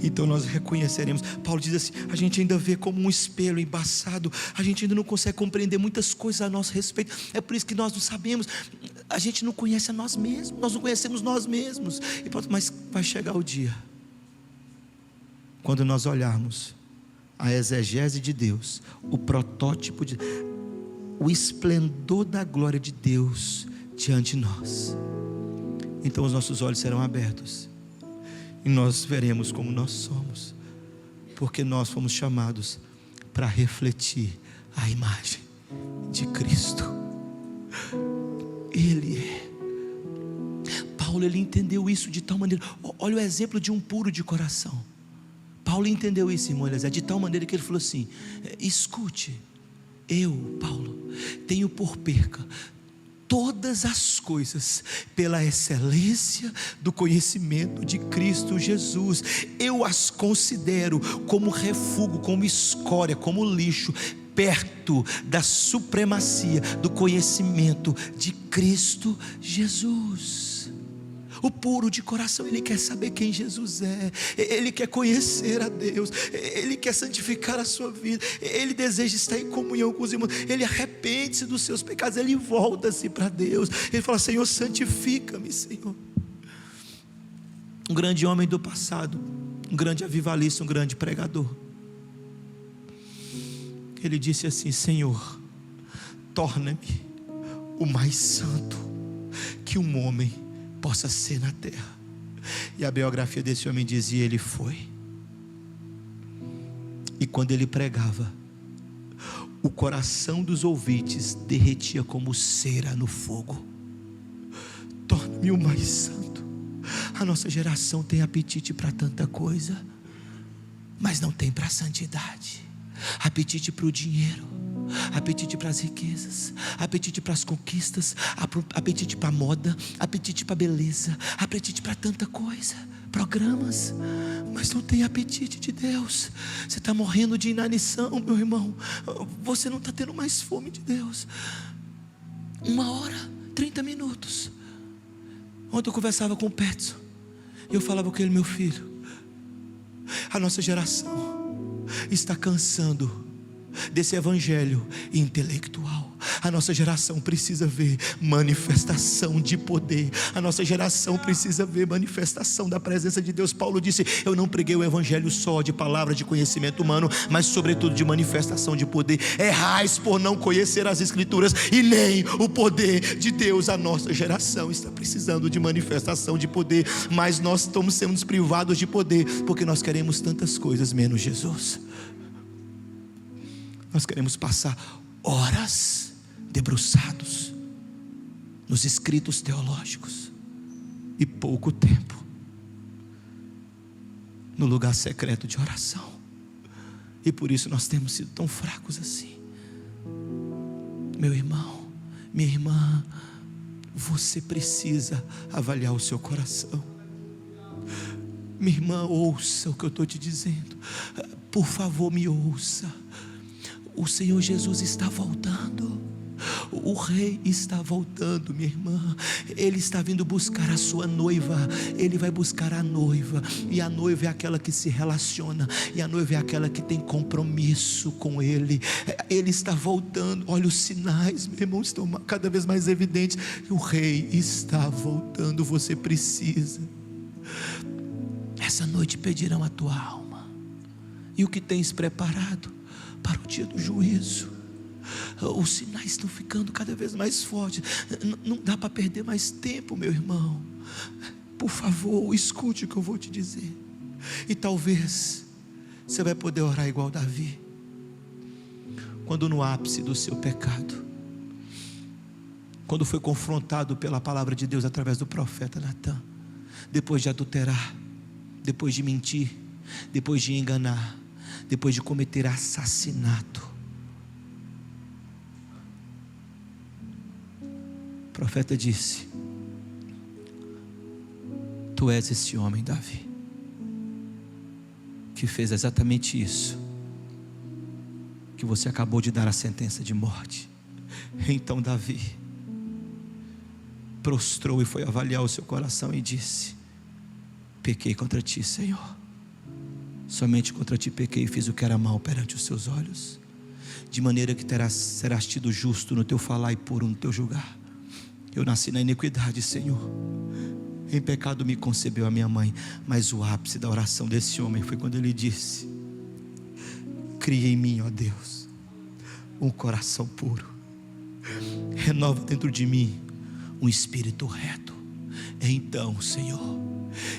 então nós reconheceremos. Paulo diz assim: a gente ainda vê como um espelho embaçado, a gente ainda não consegue compreender muitas coisas a nosso respeito. É por isso que nós não sabemos, a gente não conhece a nós mesmos, nós não conhecemos nós mesmos. Mas vai chegar o dia, quando nós olharmos a exegese de Deus, o protótipo o esplendor da glória de Deus diante de nós, então os nossos olhos serão abertos e nós veremos como nós somos, porque nós fomos chamados para refletir a imagem de Cristo. Ele é. Paulo, ele entendeu isso de tal maneira. Olha o exemplo de um puro de coração. Paulo entendeu isso, irmão Eliezer, de tal maneira que ele falou assim: escute, eu, Paulo, tenho por perca todas as coisas pela excelência do conhecimento de Cristo Jesus. Eu as considero como refúgio, como escória, como lixo, perto da supremacia do conhecimento de Cristo Jesus. O puro de coração, ele quer saber quem Jesus é, ele quer conhecer a Deus, ele quer santificar a sua vida, ele deseja estar em comunhão com os irmãos, ele arrepende-se dos seus pecados, ele volta-se para Deus, ele fala: Senhor, santifica-me, Senhor. Um grande homem do passado, um grande avivalista, um grande pregador, ele disse assim: Senhor, torna-me o mais santo que um homem possa ser na terra. E a biografia desse homem dizia: ele foi, e quando ele pregava, o coração dos ouvintes derretia como cera no fogo. Torne-me o mais santo. A nossa geração tem apetite para tanta coisa, mas não tem para a santidade. Apetite para o dinheiro, apetite para as riquezas, apetite para as conquistas, apetite para a moda, apetite para a beleza, apetite para tanta coisa, programas, mas não tem apetite de Deus. Você está morrendo de inanição, meu irmão. Você não está tendo mais fome de Deus. 1 hora, 30 minutos. Ontem eu conversava com o Petson, e eu falava com ele: meu filho, a nossa geração está cansando desse evangelho intelectual. A nossa geração precisa ver manifestação de poder. A nossa geração precisa ver manifestação da presença de Deus. Paulo disse: eu não preguei o evangelho só de palavra de conhecimento humano, mas sobretudo de manifestação de poder. Errais por não conhecer as escrituras e nem o poder de Deus. A nossa geração está precisando de manifestação de poder, mas nós estamos sendo privados de poder porque nós queremos tantas coisas menos Jesus. Nós queremos passar horas debruçados nos escritos teológicos e pouco tempo no lugar secreto de oração. E por isso nós temos sido tão fracos assim. Meu irmão, minha irmã, você precisa avaliar o seu coração. Minha irmã, ouça o que eu estou te dizendo. Por favor, me ouça. O Senhor Jesus está voltando. O Rei está voltando, minha irmã. Ele está vindo buscar a sua noiva. Ele vai buscar a noiva. E a noiva é aquela que se relaciona. E a noiva é aquela que tem compromisso com Ele. Ele está voltando. Olha, os sinais, meu irmão, estão cada vez mais evidentes. O Rei está voltando. Você precisa. Essa noite pedirão a tua alma. E o que tens preparado para o dia do juízo? Os sinais estão ficando cada vez mais fortes. Não dá para perder mais tempo, meu irmão. Por favor, escute o que eu vou te dizer. E talvez você vai poder orar igual Davi, quando no ápice do seu pecado, quando foi confrontado pela palavra de Deus através do profeta Natan, depois de adulterar, depois de mentir, depois de enganar, depois de cometer assassinato, o profeta disse: tu és esse homem, Davi, que fez exatamente isso, que você acabou de dar a sentença de morte. Então Davi prostrou e foi avaliar o seu coração e disse: pequei contra ti, Senhor. Somente contra ti pequei e fiz o que era mal perante os seus olhos, de maneira que serás tido justo no teu falar e puro no teu julgar. Eu nasci na iniquidade, Senhor. Em pecado me concebeu a minha mãe. Mas o ápice da oração desse homem foi quando ele disse: cria em mim, ó Deus, um coração puro. Renova dentro de mim um espírito reto. Então, Senhor,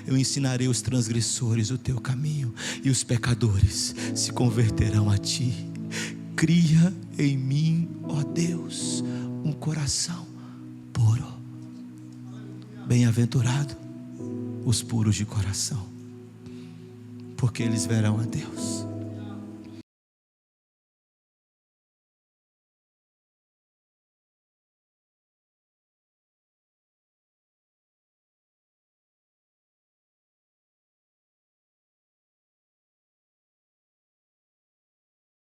eu ensinarei os transgressores o teu caminho, e os pecadores se converterão a ti. Cria em mim, ó Deus, um coração puro. Bem-aventurado os puros de coração, porque eles verão a Deus.